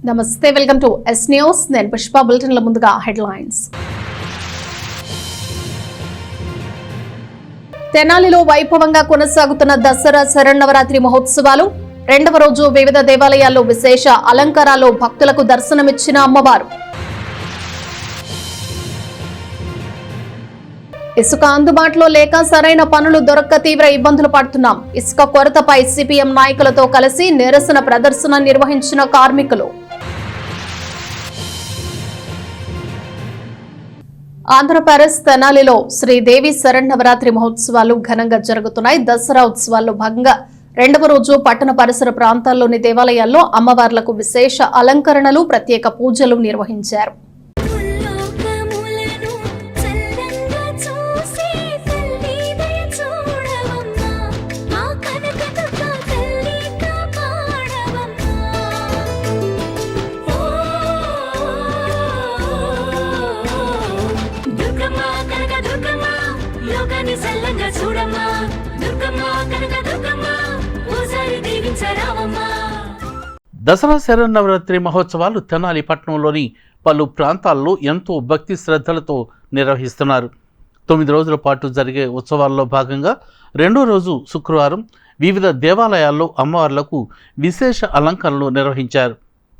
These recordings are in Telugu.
నమస్తే, వెల్కమ్ టు ఎస్ న్యూస్. నేను పుష్ప. బులెటిన్ల ముందుగా హెడ్లైన్స్. తెనాలిలో వైభవంగా కొనసాగుతున్న దసరా శరన్నవరాత్రి మహోత్సవాలు. రెండవ రోజు వివిధ దేవాలయాల్లో విశేష అలంకారాల్లో భక్తులకు దర్శనమిచ్చిన అమ్మవారు. ఇసుక అందుబాటులో లేక సరైన పనులు దొరక్క తీవ్ర ఇబ్బందులు పడుతున్నాం. ఇసుక కొరతపై సిపిఎం నాయకులతో కలిసి నిరసన ప్రదర్శన నిర్వహించిన కార్మికులు. ఆంధ్రప్రదేశ్ తెనాలిలో శ్రీదేవి శరన్నవరాత్రి మహోత్సవాలు ఘనంగా జరుగుతున్నాయి. దసరా ఉత్సవాల్లో భాగంగా రెండవ రోజు పట్టణ పరిసర ప్రాంతాల్లోని దేవాలయాల్లో అమ్మవార్లకు విశేష అలంకరణలు, ప్రత్యేక పూజలు నిర్వహించారు. దసరా శరన్నవరాత్రి మహోత్సవాలు తెనాలి పట్టణంలోని పలు ప్రాంతాల్లో ఎంతో భక్తి శ్రద్ధలతో నిర్వహిస్తున్నారు. 9 రోజుల పాటు జరిగే ఉత్సవాల్లో భాగంగా రెండో రోజు శుక్రవారం వివిధ దేవాలయాల్లో అమ్మవార్లకు విశేష అలంకరణలు నిర్వహించారు.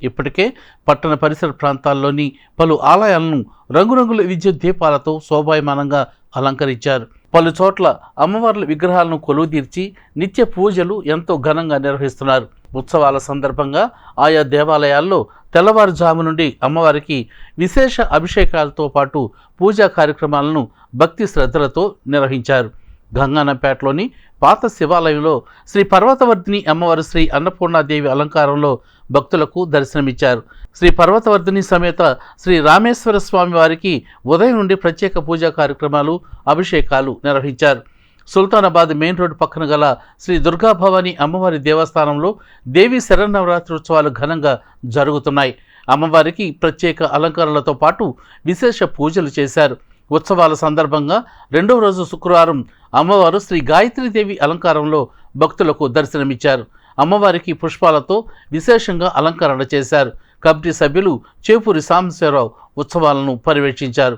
ఇప్పటికే పట్టణ పరిసర ప్రాంతాల్లోని పలు ఆలయాలను రంగురంగుల విద్యుత్ దీపాలతో శోభాయమానంగా అలంకరించారు. పలు చోట్ల అమ్మవార్ల విగ్రహాలను కొలువుదీర్చి నిత్య పూజలు ఎంతో ఘనంగా నిర్వహిస్తున్నారు. ఉత్సవాల సందర్భంగా ఆయా దేవాలయాల్లో తెల్లవారుజాము నుండి అమ్మవారికి విశేష అభిషేకాలతో పాటు పూజా కార్యక్రమాలను భక్తి శ్రద్ధలతో నిర్వహించారు. గంగానంపేటలోని పాత శివాలయంలో శ్రీ పర్వతవర్ధిని అమ్మవారు శ్రీ అన్నపూర్ణాదేవి అలంకారంలో భక్తులకు దర్శనమిచ్చారు. శ్రీ పర్వతవర్ధిని సమేత శ్రీ రామేశ్వర స్వామి వారికి ఉదయం నుండి ప్రత్యేక పూజా కార్యక్రమాలు, అభిషేకాలు నిర్వహించారు. సుల్తానాబాద్ మెయిన్ రోడ్డు పక్కన గల శ్రీ దుర్గాభవాని అమ్మవారి దేవస్థానంలో దేవి శరన్నవరాత్రి ఉత్సవాలు ఘనంగా జరుగుతున్నాయి. అమ్మవారికి ప్రత్యేక అలంకరణలతో పాటు విశేష పూజలు చేశారు. ఉత్సవాల సందర్భంగా రెండవ రోజు శుక్రవారం అమ్మవారు శ్రీ గాయత్రీదేవి అలంకారంలో భక్తులకు దర్శనమిచ్చారు. అమ్మవారికి పుష్పాలతో విశేషంగా అలంకరణ చేశారు. కమిటీ సభ్యులు చేపూరి సాంబశివరావు ఉత్సవాలను పర్యవేక్షించారు.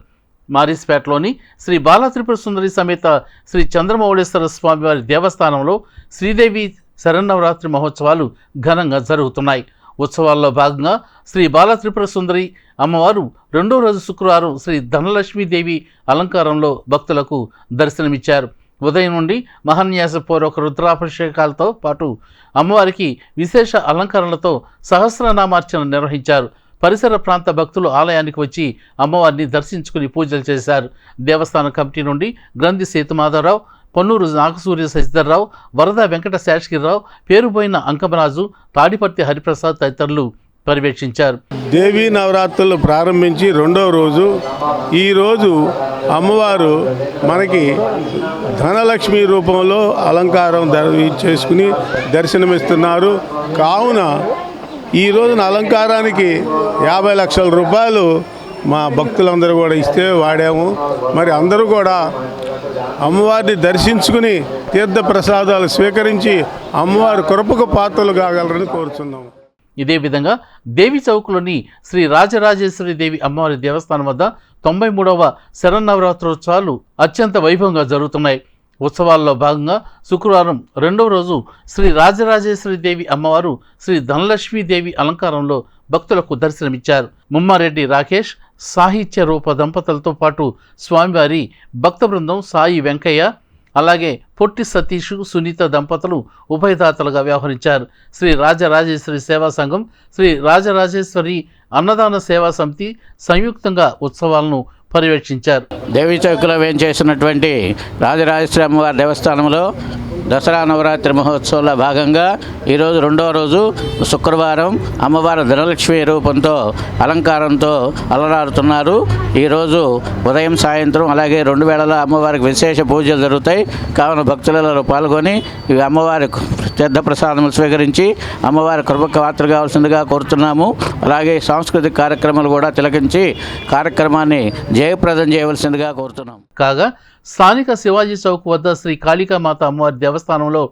మారిస్పేటలోని శ్రీ బాలత్రిపుర సుందరి సమేత శ్రీ చంద్రమౌళేశ్వర స్వామివారి దేవస్థానంలో శ్రీదేవి శరన్నవరాత్రి మహోత్సవాలు ఘనంగా జరుగుతున్నాయి. ఉత్సవాల్లో భాగంగా శ్రీ బాలత్రిపుర సుందరి అమ్మవారు రెండో రోజు శుక్రవారం శ్రీ ధనలక్ష్మీదేవి అలంకారంలో భక్తులకు దర్శనమిచ్చారు. ఉదయం నుండి మహాన్యాసపూర్వక రుద్రాభిషేకాలతో పాటు అమ్మవారికి విశేష అలంకరణలతో సహస్రనామార్చన నిర్వహించారు. పరిసర ప్రాంత భక్తులు ఆలయానికి వచ్చి అమ్మవారిని దర్శించుకుని పూజలు చేశారు. దేవస్థాన కమిటీ నుండి గ్రంథి సేతుమాధవరావు, పొన్నూరు నాగసూర్య శశిధర్రావు, వరద వెంకట శేషగిరిరావు, పేరుపోయిన అంకమరాజు, తాడిపర్తి హరిప్రసాద్ తదితరులు పర్యవేక్షించారు. దేవీ నవరాత్రులు ప్రారంభించి రెండవ రోజు ఈరోజు అమ్మవారు మనకి ధనలక్ష్మి రూపంలో అలంకారం చేసుకుని దర్శనమిస్తున్నారు. కావున ఈ రోజున అలంకారానికి 50 లక్షల రూపాయలు మా భక్తులందరూ కూడా ఇస్తే వాడాము. మరి అందరూ కూడా అమ్మవారిని దర్శించుకుని తీర్థ ప్రసాదాలు స్వీకరించి అమ్మవారి కృపకు పాత్రలు కాగలరని కోరుచున్నాము. ఇదే విధంగా దేవి చౌక్లోని శ్రీ రాజరాజేశ్వరి దేవి అమ్మవారి దేవస్థానం వద్ద 93వ శరన్నవరాత్రోత్సవాలు అత్యంత వైభవంగా జరుగుతున్నాయి. ఉత్సవాల్లో భాగంగా శుక్రవారం రెండవ రోజు శ్రీ రాజరాజేశ్వరి దేవి అమ్మవారు శ్రీ ధనలక్ష్మీదేవి అలంకారంలో భక్తులకు దర్శనమిచ్చారు. ముమ్మారెడ్డి రాకేష్, సాహిత్య రూప దంపతులతో పాటు స్వామివారి భక్త బృందం సాయి వెంకయ్య, అలాగే పొట్టి సతీష్, సునీత దంపతులు ఉభయదాతలుగా వ్యవహరించారు. శ్రీ రాజరాజేశ్వరి సేవా సంఘం, శ్రీ రాజరాజేశ్వరి అన్నదాన సేవా సమితి సంయుక్తంగా ఉత్సవాలను పర్యవేక్షించారు. దేవీ చౌక్లో వేంచేసినటువంటి రాజరాజేశ్వరి అమ్మవారి దేవస్థానంలో దసరా నవరాత్రి మహోత్సవంలో భాగంగా ఈరోజు రెండవ రోజు శుక్రవారం అమ్మవారి ధనలక్ష్మి రూపంతో అలంకారంతో అలరారుతున్నారు. ఈరోజు ఉదయం సాయంత్రం అలాగే 2 వేళల అమ్మవారికి విశేష పూజలు జరుగుతాయి. కావున భక్తులలో పాల్గొని ఈ అమ్మవారి తీర్థ ప్రసాదములు స్వీకరించి అమ్మవారి కృపకు పాత్ర కావాల్సిందిగా కోరుతున్నాము. అలాగే సాంస్కృతిక కార్యక్రమాలు కూడా తిలకించి కార్యక్రమాన్ని జయప్రదం చేయవలసిందిగా కోరుతున్నాం. కాగా స్థానిక శివాజీ చౌక్ వద్ద శ్రీ కాళికామాత అమ్మవారి దేవస్థానంలో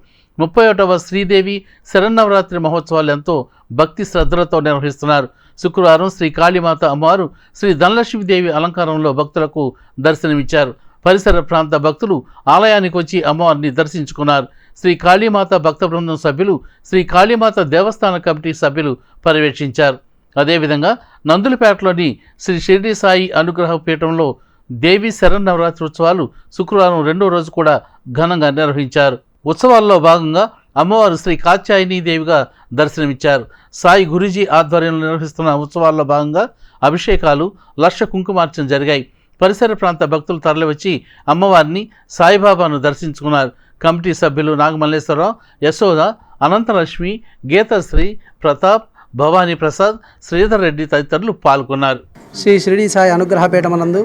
31వ శ్రీదేవి శరన్నవరాత్రి మహోత్సవాలు ఎంతో భక్తి శ్రద్ధలతో నిర్వహిస్తున్నారు. శుక్రవారం శ్రీ కాళీమాత అమ్మవారు శ్రీ ధనలక్ష్మీదేవి అలంకారంలో భక్తులకు దర్శనమిచ్చారు. పరిసర ప్రాంత భక్తులు ఆలయానికి వచ్చి అమ్మవారిని దర్శించుకున్నారు. శ్రీ కాళీమాత భక్త బృందం సభ్యులు, శ్రీ కాళీమాత దేవస్థాన కమిటీ సభ్యులు పర్యవేక్షించారు. అదేవిధంగా నందులపేటలోని శ్రీ షిరిడి సాయి అనుగ్రహ పీఠంలో దేవి శరన్నవరాత్రి ఉత్సవాలు శుక్రవారం 2వ రోజు కూడా ఘనంగా నిర్వహించారు. ఉత్సవాల్లో భాగంగా అమ్మవారు శ్రీ కాత్యాయని దేవిగా దర్శనమిచ్చారు. సాయి గురూజీ ఆధ్వర్యంలో నిర్వహిస్తున్న ఉత్సవాల్లో భాగంగా అభిషేకాలు, లక్ష కుంకుమార్చన జరిగాయి. పరిసర ప్రాంత భక్తులు తరలివచ్చి అమ్మవారిని, సాయిబాబాను దర్శించుకున్నారు. కమిటీ సభ్యులు నాగమల్లేశ్వరరావు, యశోద, అనంతలక్ష్మి, గీతాశ్రీ, ప్రతాప్, భవానీ ప్రసాద్, శ్రీధర్ రెడ్డి తదితరులు పాల్గొన్నారు. శ్రీ షిరిడి సాయి అనుగ్రహపీఠమనందు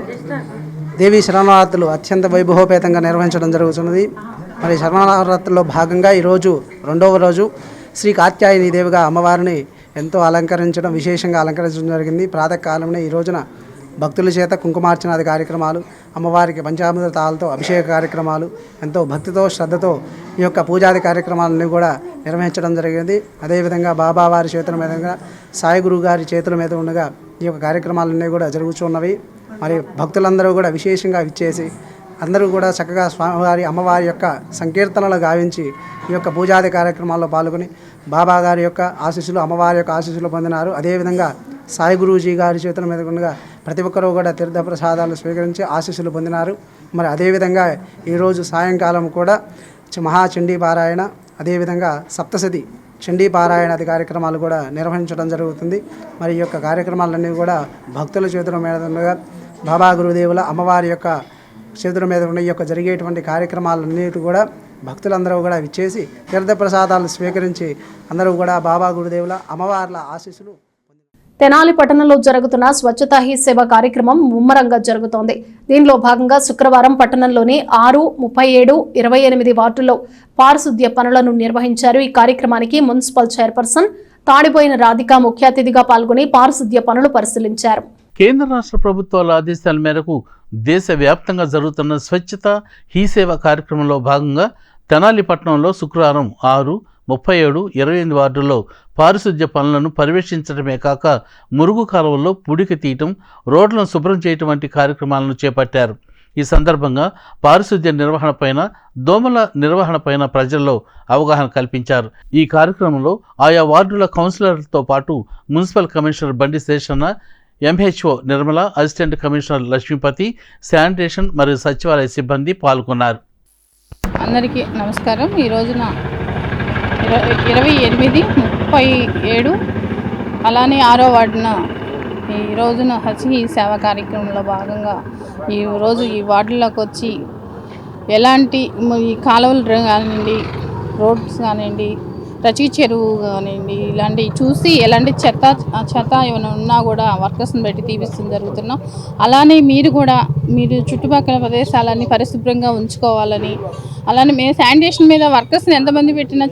దేవీ శరణవరాత్రులు అత్యంత వైభవపేతంగా నిర్వహించడం జరుగుతున్నది. మరి శరణవరాత్రుల్లో భాగంగా ఈరోజు 2వ రోజు శ్రీ కాత్యాయని దేవిగా అమ్మవారిని ఎంతో విశేషంగా అలంకరించడం జరిగింది. ప్రాతకాలంలో ఈ రోజున భక్తుల చేత కుంకుమార్చనాది కార్యక్రమాలు, అమ్మవారికి పంచామృత తాళతో అభిషేక కార్యక్రమాలు, ఎంతో భక్తితో శ్రద్ధతో ఈ యొక్క పూజాది కార్యక్రమాలన్నీ కూడా నిర్వహించడం జరిగింది. అదేవిధంగా బాబావారి చేతుల మీదుగా, సాయి గురువు గారి చేతుల మీద ఉండగా ఈ యొక్క కార్యక్రమాలన్నీ కూడా జరుగుతున్నవి. మరి భక్తులందరూ కూడా విశేషంగా విచ్చేసి అందరూ కూడా చక్కగా స్వామివారి అమ్మవారి యొక్క సంకీర్తనలు గావించి ఈ యొక్క పూజాది కార్యక్రమాల్లో పాల్గొని బాబా గారి యొక్క ఆశీస్సులు, అమ్మవారి యొక్క ఆశీస్సులు పొందినారు. అదేవిధంగా సాయి గురూజీ గారి చేతుల మీద ఉండగా ప్రతి ఒక్కరూ కూడా తీర్థప్రసాదాలు స్వీకరించి ఆశీస్సులు పొందినారు. మరి అదేవిధంగా ఈరోజు సాయంకాలం కూడా మహాచండీ పారాయణ, అదేవిధంగా సప్తశతి చండీ పారాయణాది కార్యక్రమాలు కూడా నిర్వహించడం జరుగుతుంది. మరి ఈ యొక్క కార్యక్రమాలన్నీ కూడా భక్తుల చేతుల మీద ఉండగా బాబా గురుదేవుల అమ్మవారి యొక్క చేతుల మీద ఉన్న ఈ యొక్క జరిగేటువంటి కార్యక్రమాలన్నిటి కూడా భక్తులందరూ కూడా విచ్చేసి తీర్థప్రసాదాలు స్వీకరించి అందరూ కూడా బాబా గురుదేవుల అమ్మవార్ల ఆశీస్సులు. తెనాలి పట్టణంలో జరుగుతున్న స్వచ్ఛతా హీ సేవ కార్యక్రమం ముమ్మరంగా జరుగుతోంది. దీనిలో భాగంగా శుక్రవారం పట్టణంలోని 6, 37, 28 వార్డుల్లో పారిశుద్ధ్య పనులను నిర్వహించారు. ఈ కార్యక్రమానికి మున్సిపల్ చైర్పర్సన్ తాడిపోయిన రాధిక ముఖ్య అతిథిగా పాల్గొని పారిశుద్ధ్య పనులు పరిశీలించారు. కేంద్ర రాష్ట్ర ప్రభుత్వాల ఆదేశాల మేరకు దేశవ్యాప్తంగా జరుగుతున్న స్వచ్ఛత హీ సేవ కార్యక్రమంలో భాగంగా తెనాలి పట్టణంలో శుక్రవారం 6, 37, 28 వార్డుల్లో పారిశుద్ధ్య పనులను పర్యవేక్షించడమే కాక మురుగు కాలువల్లో పుడికి తీయటం, రోడ్లను శుభ్రం చేయటం వంటి కార్యక్రమాలను చేపట్టారు. ఈ సందర్భంగా పారిశుద్ధ్య నిర్వహణపైన, దోమల నిర్వహణపైన ప్రజల్లో అవగాహన కల్పించారు. ఈ కార్యక్రమంలో ఆయా వార్డుల కౌన్సిలర్లతో పాటు municipal commissioner Bandi Seshanna, MHO Nirmala, assistant commissioner Lakshmipathi, sanitation మరియు సచివాలయ సిబ్బంది పాల్గొన్నారు. అందరికీ నమస్కారం. ఈ రోజున 28, 37 అలానే 6వ వార్డున ఈ రోజున హీ సేవ కార్యక్రమంలో భాగంగా ఈరోజు ఈ వార్డులోకి వచ్చి ఎలాంటి ఈ కాలువలు కానివ్వండి, రోడ్స్ కానివ్వండి, రచి చెరువు కానివ్వండి, ఇలాంటివి చూసి ఎలాంటి చెత్త ఏమైనా ఉన్నా కూడా వర్కర్స్ని పెట్టి తీపిస్తుంది జరుగుతున్నాం. అలానే మీరు చుట్టుపక్కల ప్రదేశాలన్నీ పరిశుభ్రంగా ఉంచుకోవాలని, అలానే మేము శానిటేషన్ మీద వర్కర్స్ని ఎంతమంది పెట్టినా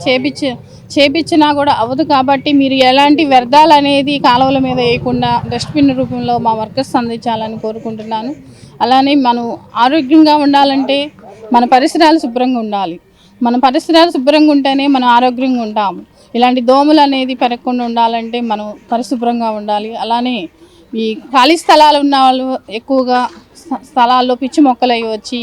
చేపించినా కూడా అవ్వదు. కాబట్టి మీరు ఎలాంటి వ్యర్థాలు అనేది కాలువల మీద వేయకుండా డస్ట్బిన్ రూపంలో మా వర్కర్స్ అందించాలని కోరుకుంటున్నాను. అలానే మనం ఆరోగ్యంగా ఉండాలంటే మన పరిసరాలు శుభ్రంగా ఉండాలి. మన పరిసరాలు శుభ్రంగా ఉంటేనే మనం ఆరోగ్యంగా ఉంటాము. ఇలాంటి దోమలు అనేది పెరగకుండా ఉండాలంటే మనం పరిశుభ్రంగా ఉండాలి. అలానే ఈ ఖాళీ స్థలాలు ఉన్న వాళ్ళు ఎక్కువగా స్థలాల్లో పిచ్చి మొక్కలు అవి వచ్చి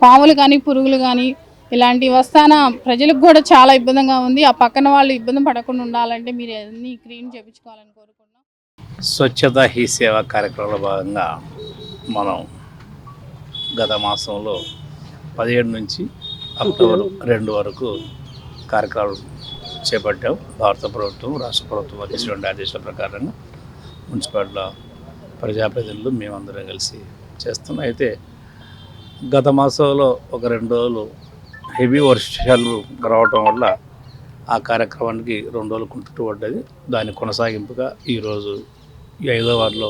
పాములు కానీ, పురుగులు కానీ ఇలాంటివి వస్తానా ప్రజలకు కూడా చాలా ఇబ్బందిగా ఉంది. ఆ పక్కన వాళ్ళు ఇబ్బంది పడకుండా ఉండాలంటే మీరు అన్నీ క్లీన్ చేయించుకోవాలని కోరుకుంటున్నాం. స్వచ్ఛత హీ సేవ కార్యక్రమంలో భాగంగా మనం గత మాసంలో 17 నుంచి అక్టోబర్ 2 వరకు కార్యక్రమాలు చేపట్టాం. భారత ప్రభుత్వం, రాష్ట్ర ప్రభుత్వం ఇచ్చినటువంటి ఆదేశాల ప్రకారంగా మున్సిపాలిటీల ప్రజాప్రతినిధులు మేమందరం కలిసి చేస్తున్నాం. అయితే గత మాసంలో ఒక 2 రోజులు హెవీ వర్షాలు రావటం వల్ల ఆ కార్యక్రమానికి 2 రోజులు కుంటుతూ పడ్డది. దాని కొనసాగింపుగా ఈరోజు 5వ వార్డులో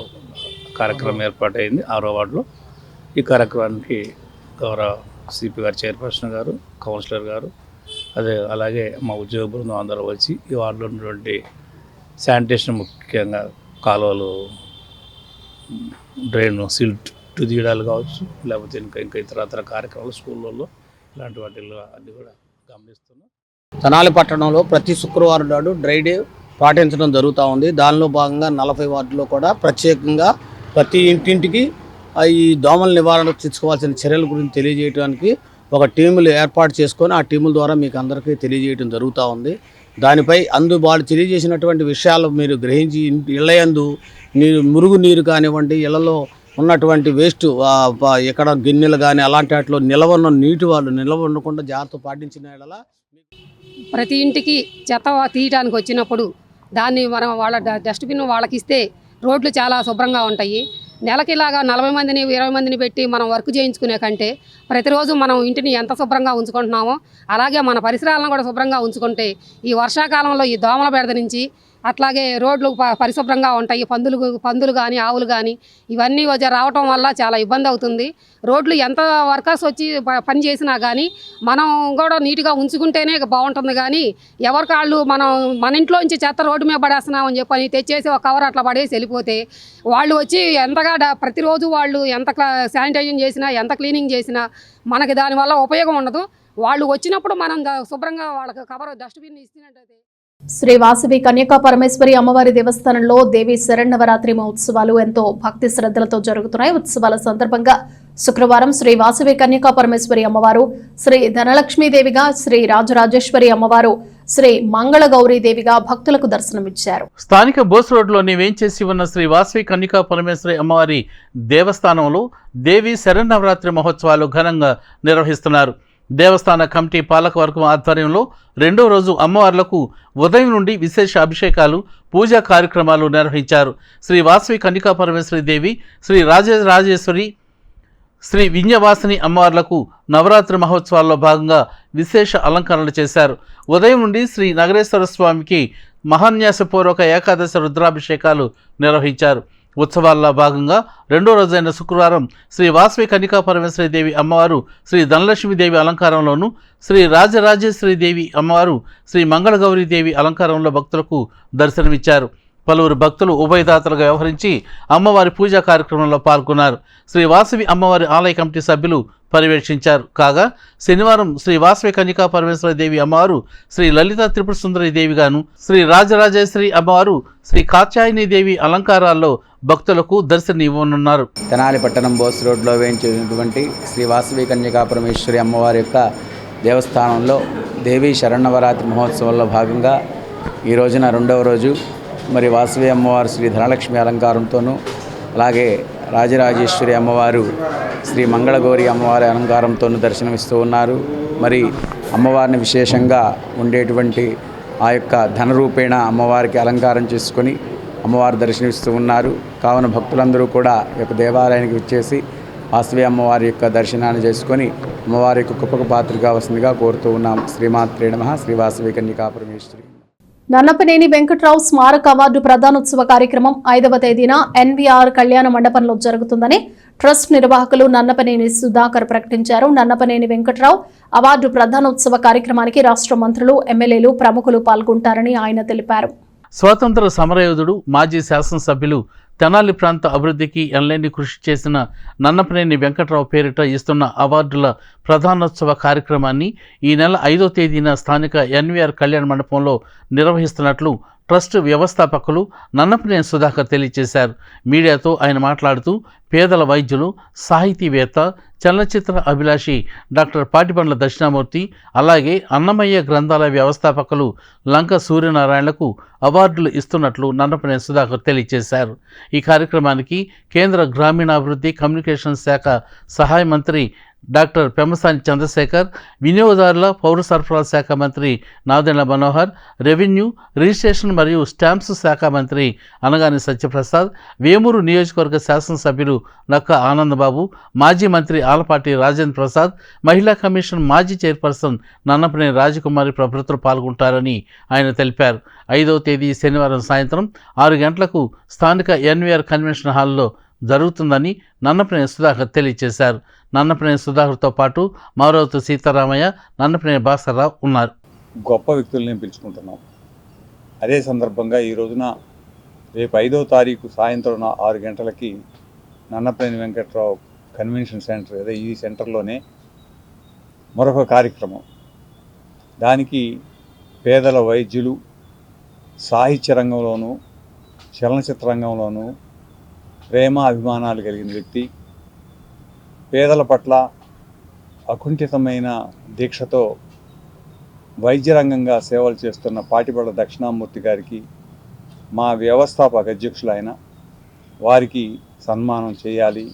కార్యక్రమం ఏర్పాటైంది. 6వ వార్డులో ఈ కార్యక్రమానికి గౌరవ సిపి గారు, చైర్పర్సన్ గారు, కౌన్సిలర్ గారు, అలాగే మా ఉద్యోగ బృందం అందరూ వచ్చి ఈ వార్డులో ఉన్నటువంటి శానిటేషన్, ముఖ్యంగా కాలువలు, డ్రైన్ సిల్ట్ తీయడాలు కావచ్చు, లేకపోతే ఇంకా ఇతర కార్యక్రమాలు స్కూళ్ళల్లో ఇలాంటి వాటిల్లో అన్నీ కూడా గమనిస్తున్నాం. తెనాలి పట్టణంలో ప్రతి శుక్రవారం నాడు డ్రై డే పాటించడం జరుగుతూ ఉంది. దానిలో భాగంగా 40 వార్డులో కూడా ప్రత్యేకంగా ప్రతి ఇంటింటికి ఈ దోమల నివారణ తీసుకోవాల్సిన చర్యల గురించి తెలియజేయడానికి ఒక టీములు ఏర్పాటు చేసుకొని ఆ టీముల ద్వారా మీకు అందరికీ తెలియజేయడం జరుగుతూ ఉంది. దానిపై వాళ్ళు తెలియజేసినటువంటి విషయాలు మీరు గ్రహించి ఇళ్ళయందు మురుగు నీరు కానివ్వండి, ఇళ్లలో ఉన్నటువంటి వేస్ట్ ఎక్కడ గిన్నెలు కానీ అలాంటి వాటిలో నిలవన్న నీటి వాళ్ళు నిలవ ఉండకుండా జాగ్రత్త పాటించిన యెడల ప్రతి ఇంటికి చెత్త తీయడానికి వచ్చినప్పుడు దాన్ని మనం వాళ్ళ డస్ట్బిన్ వాళ్ళకి ఇస్తే రోడ్లు చాలా శుభ్రంగా ఉంటాయి. నెలకి ఇలాగా 40 మందిని 20 మందిని పెట్టి మనం వర్క్ చేయించుకునే కంటే ప్రతిరోజు మనం ఇంటిని ఎంత శుభ్రంగా ఉంచుకుంటున్నామో అలాగే మన పరిసరాలను కూడా శుభ్రంగా ఉంచుకుంటే ఈ వర్షాకాలంలో ఈ దోమల బెడద నుంచి అట్లాగే రోడ్లు పరిశుభ్రంగా ఉంటాయి. పందులు కానీ ఆవులు కానీ ఇవన్నీ రావటం వల్ల చాలా ఇబ్బంది అవుతుంది. రోడ్లు ఎంత వర్కర్స్ వచ్చి పని చేసినా కానీ మనం కూడా నీట్గా ఉంచుకుంటేనే బాగుంటుంది. కానీ ఎవరికాళ్ళు మన ఇంట్లోంచి చెత్త రోడ్డు మీద పడేస్తున్నామని చెప్పని తెచ్చేసి ఒక కవర్ అట్లా పడేసి వెళ్ళిపోతే వాళ్ళు వచ్చి ఎంతగా ప్రతిరోజు వాళ్ళు ఎంత శానిటైజింగ్ చేసినా ఎంత క్లీనింగ్ చేసినా మనకి దానివల్ల ఉపయోగం ఉండదు. వాళ్ళు వచ్చినప్పుడు మనం శుభ్రంగా వాళ్ళకి కవర్ డస్ట్బిన్ ఇచ్చినట్టయితే. శ్రీ వాసవి కన్యకా పరమేశ్వరి అమ్మవారి దేవస్థానంలో దేవి శరన్నవరాత్రి మహోత్సవాలు ఎంతో భక్తి శ్రద్ధలతో జరుగుతున్నాయి. ఉత్సవాల సందర్భంగా శుక్రవారం శ్రీ వాసవి కన్యకా పరమేశ్వరి అమ్మవారు, శ్రీ ధనలక్ష్మీదేవిగా, శ్రీ రాజరాజేశ్వరి అమ్మవారు, శ్రీ మంగళ గౌరీదేవిగా భక్తులకు దర్శనమిచ్చారు. స్థానిక బోస్ రోడ్లోని వేంచేసి ఉన్న శ్రీ వాసవి కన్యకా పరమేశ్వరి అమ్మవారి దేవస్థానంలో దేవి శరన్నవరాత్రి మహోత్సవాలు ఘనంగా నిర్వహిస్తున్నారు. దేవస్థాన కమిటీ పాలకవర్గం ఆధ్వర్యంలో 2వ రోజు అమ్మవార్లకు ఉదయం నుండి విశేష అభిషేకాలు, పూజా కార్యక్రమాలు నిర్వహించారు. శ్రీ వాసవి కన్యకా పరమేశ్వరి దేవి, శ్రీ రాజరాజేశ్వరి, శ్రీ వింధ్యవాసిని అమ్మవార్లకు నవరాత్రి మహోత్సవాల్లో భాగంగా విశేష అలంకరణలు చేశారు. ఉదయం నుండి శ్రీ నగరేశ్వర స్వామికి మహాన్యాసపూర్వక ఏకాదశి రుద్రాభిషేకాలు నిర్వహించారు. ఉత్సవాల్లో భాగంగా 2వ రోజైన శుక్రవారం శ్రీ వాసవి కన్యకా పరమేశ్వరి దేవి అమ్మవారు శ్రీ ధనలక్ష్మీదేవి అలంకారంలోను, శ్రీ రాజరాజేశ్వరి దేవి అమ్మవారు శ్రీ మంగళగౌరీదేవి అలంకారంలో భక్తులకు దర్శనమిచ్చారు. పలువురు భక్తులు ఉభయదాతలుగా వ్యవహరించి అమ్మవారి పూజా కార్యక్రమంలో పాల్గొన్నారు. శ్రీ వాసవి అమ్మవారి ఆలయ కమిటీ సభ్యులు పర్యవేక్షించారు. కాగా శనివారం శ్రీ వాసవి కన్యకా పరమేశ్వరి దేవి అమ్మవారు శ్రీ లలిత త్రిపుర సుందరి దేవిగాను, శ్రీ రాజరాజేశ్వరి అమ్మవారు శ్రీ కాత్యాయని దేవి అలంకారాల్లో భక్తులకు దర్శనం ఇవ్వనున్నారు. తెనాలి పట్టణం బోస్ రోడ్లో వేయించినటువంటి శ్రీ వాసవి కన్యకా పరమేశ్వరి అమ్మవారి యొక్క దేవస్థానంలో దేవీ శరన్నవరాత్రి మహోత్సవంలో భాగంగా ఈ రోజున 2వ రోజు మరి వాసవి అమ్మవారు శ్రీ ధనలక్ష్మి అలంకారంతోనూ, అలాగే రాజరాజేశ్వరి అమ్మవారు శ్రీ మంగళగౌరి అమ్మవారి అలంకారంతోనూ దర్శనమిస్తూ ఉన్నారు. మరి అమ్మవారిని విశేషంగా ఉండేటువంటి ఆ యొక్క ధనరూపేణ అమ్మవారికి అలంకారం చేసుకొని అమ్మవారు దర్శనమిస్తూ ఉన్నారు. కావున భక్తులందరూ కూడా ఈ యొక్క దేవాలయానికి వచ్చేసి వాసవి అమ్మవారి యొక్క దర్శనాన్ని చేసుకొని అమ్మవారి యొక్క కృపకు పాత్రగా వస్తుందిగా కోరుతూ ఉన్నాం. శ్రీమాత్రే నమః. శ్రీ వాసవి కన్యకా పరమేశ్వరి. నన్నపనేని వెంకట్రావు స్మారక అవార్డు ప్రదానోత్సవ కార్యక్రమం 5వ తేదీన ఎన్వీఆర్ కళ్యాణ మండపంలో జరుగుతుందని ట్రస్ట్ నిర్వాహకులు నన్నపనేని సుధాకర్ ప్రకటించారు. నన్నపనేని వెంకట్రావు అవార్డు ప్రదానోత్సవ కార్యక్రమానికి రాష్ట్ర మంత్రులు, ఎమ్మెల్యేలు, ప్రముఖులు పాల్గొంటారని ఆయన తెలిపారు. స్వాతంత్ర సమరయోధుడు, మాజీ శాసనసభ్యులు, తెనాలి ప్రాంత అభివృద్ధికి ఎనలేని కృషి చేసిన నన్నపనేని వెంకట్రావు పేరిట ఇస్తున్న అవార్డుల ప్రధానోత్సవ కార్యక్రమాన్ని ఈ నెల 5వ తేదీన స్థానిక ఎన్వీఆర్ కళ్యాణ మండపంలో నిర్వహిస్తున్నట్లు ట్రస్ట్ వ్యవస్థాపకులు నన్నపనేని సుధాకర్ తెలియజేశారు. మీడియాతో ఆయన మాట్లాడుతూ పేదల వైద్యులు, సాహితీవేత్త, చలనచిత్ర అభిలాషి డాక్టర్ పాటిబండ్ల దక్షిణామూర్తి, అలాగే అన్నమయ్య గ్రంథాలయ వ్యవస్థాపకులు లంక సూర్యనారాయణలకు అవార్డులు ఇస్తున్నట్లు నన్నపనేని సుధాకర్ తెలియజేశారు. ఈ కార్యక్రమానికి కేంద్ర గ్రామీణాభివృద్ధి కమ్యూనికేషన్ శాఖ సహాయ మంత్రి డాక్టర్ పెమ్మసాని చంద్రశేఖర్, వినియోగదారుల పౌర సరఫరాల శాఖ మంత్రి నాదెండ్ల మనోహర్, రెవెన్యూ, రిజిస్ట్రేషన్ మరియు స్టాంప్స్ శాఖ మంత్రి అనగాని సత్యప్రసాద్, వేమూరు నియోజకవర్గ శాసనసభ్యులు నక్క ఆనందబాబు, మాజీ మంత్రి ఆలపాటి రాజేంద్ర ప్రసాద్, మహిళా కమిషన్ మాజీ చైర్పర్సన్ నన్నపనేని రాజకుమారి ప్రభుత్వం పాల్గొంటారని ఆయన తెలిపారు. 5వ తేదీ శనివారం సాయంత్రం 6 గంటలకు స్థానిక ఎన్వీఆర్ కన్వెన్షన్ హాల్లో జరుగుతుందని నన్నపనేని సుధాకర్ తెలియజేశారు. నన్నపనేని సుధాకర్తో పాటు మారవతి సీతారామయ్య, నన్నపనేని భాస్కర్రావు ఉన్నారు. గొప్ప వ్యక్తుల్ని పిలుచుకుంటున్నాం. అదే సందర్భంగా ఈ రోజున రేపు 5వ తారీఖు సాయంత్రం 6 గంటలకి నన్నపనేని వెంకట్రావు కన్వెన్షన్ సెంటర్, అదే ఈ సెంటర్లోనే మరొక కార్యక్రమం. దానికి పేదల వైద్యులు, సాహిత్య రంగంలోనూ చలనచిత్ర రంగంలోనూ ప్రేమ అభిమానాలు కలిగిన వ్యక్తి. పేదల పట్ల అకుంఠితమైన దీక్షతో వైద్య రంగంగా సేవలు చేస్తున్న పాటిబళ్ళ దక్షిణామూర్తి గారికి మా వ్యవస్థాపక అధ్యక్షులైన వారికి సన్మానం చేయాలి,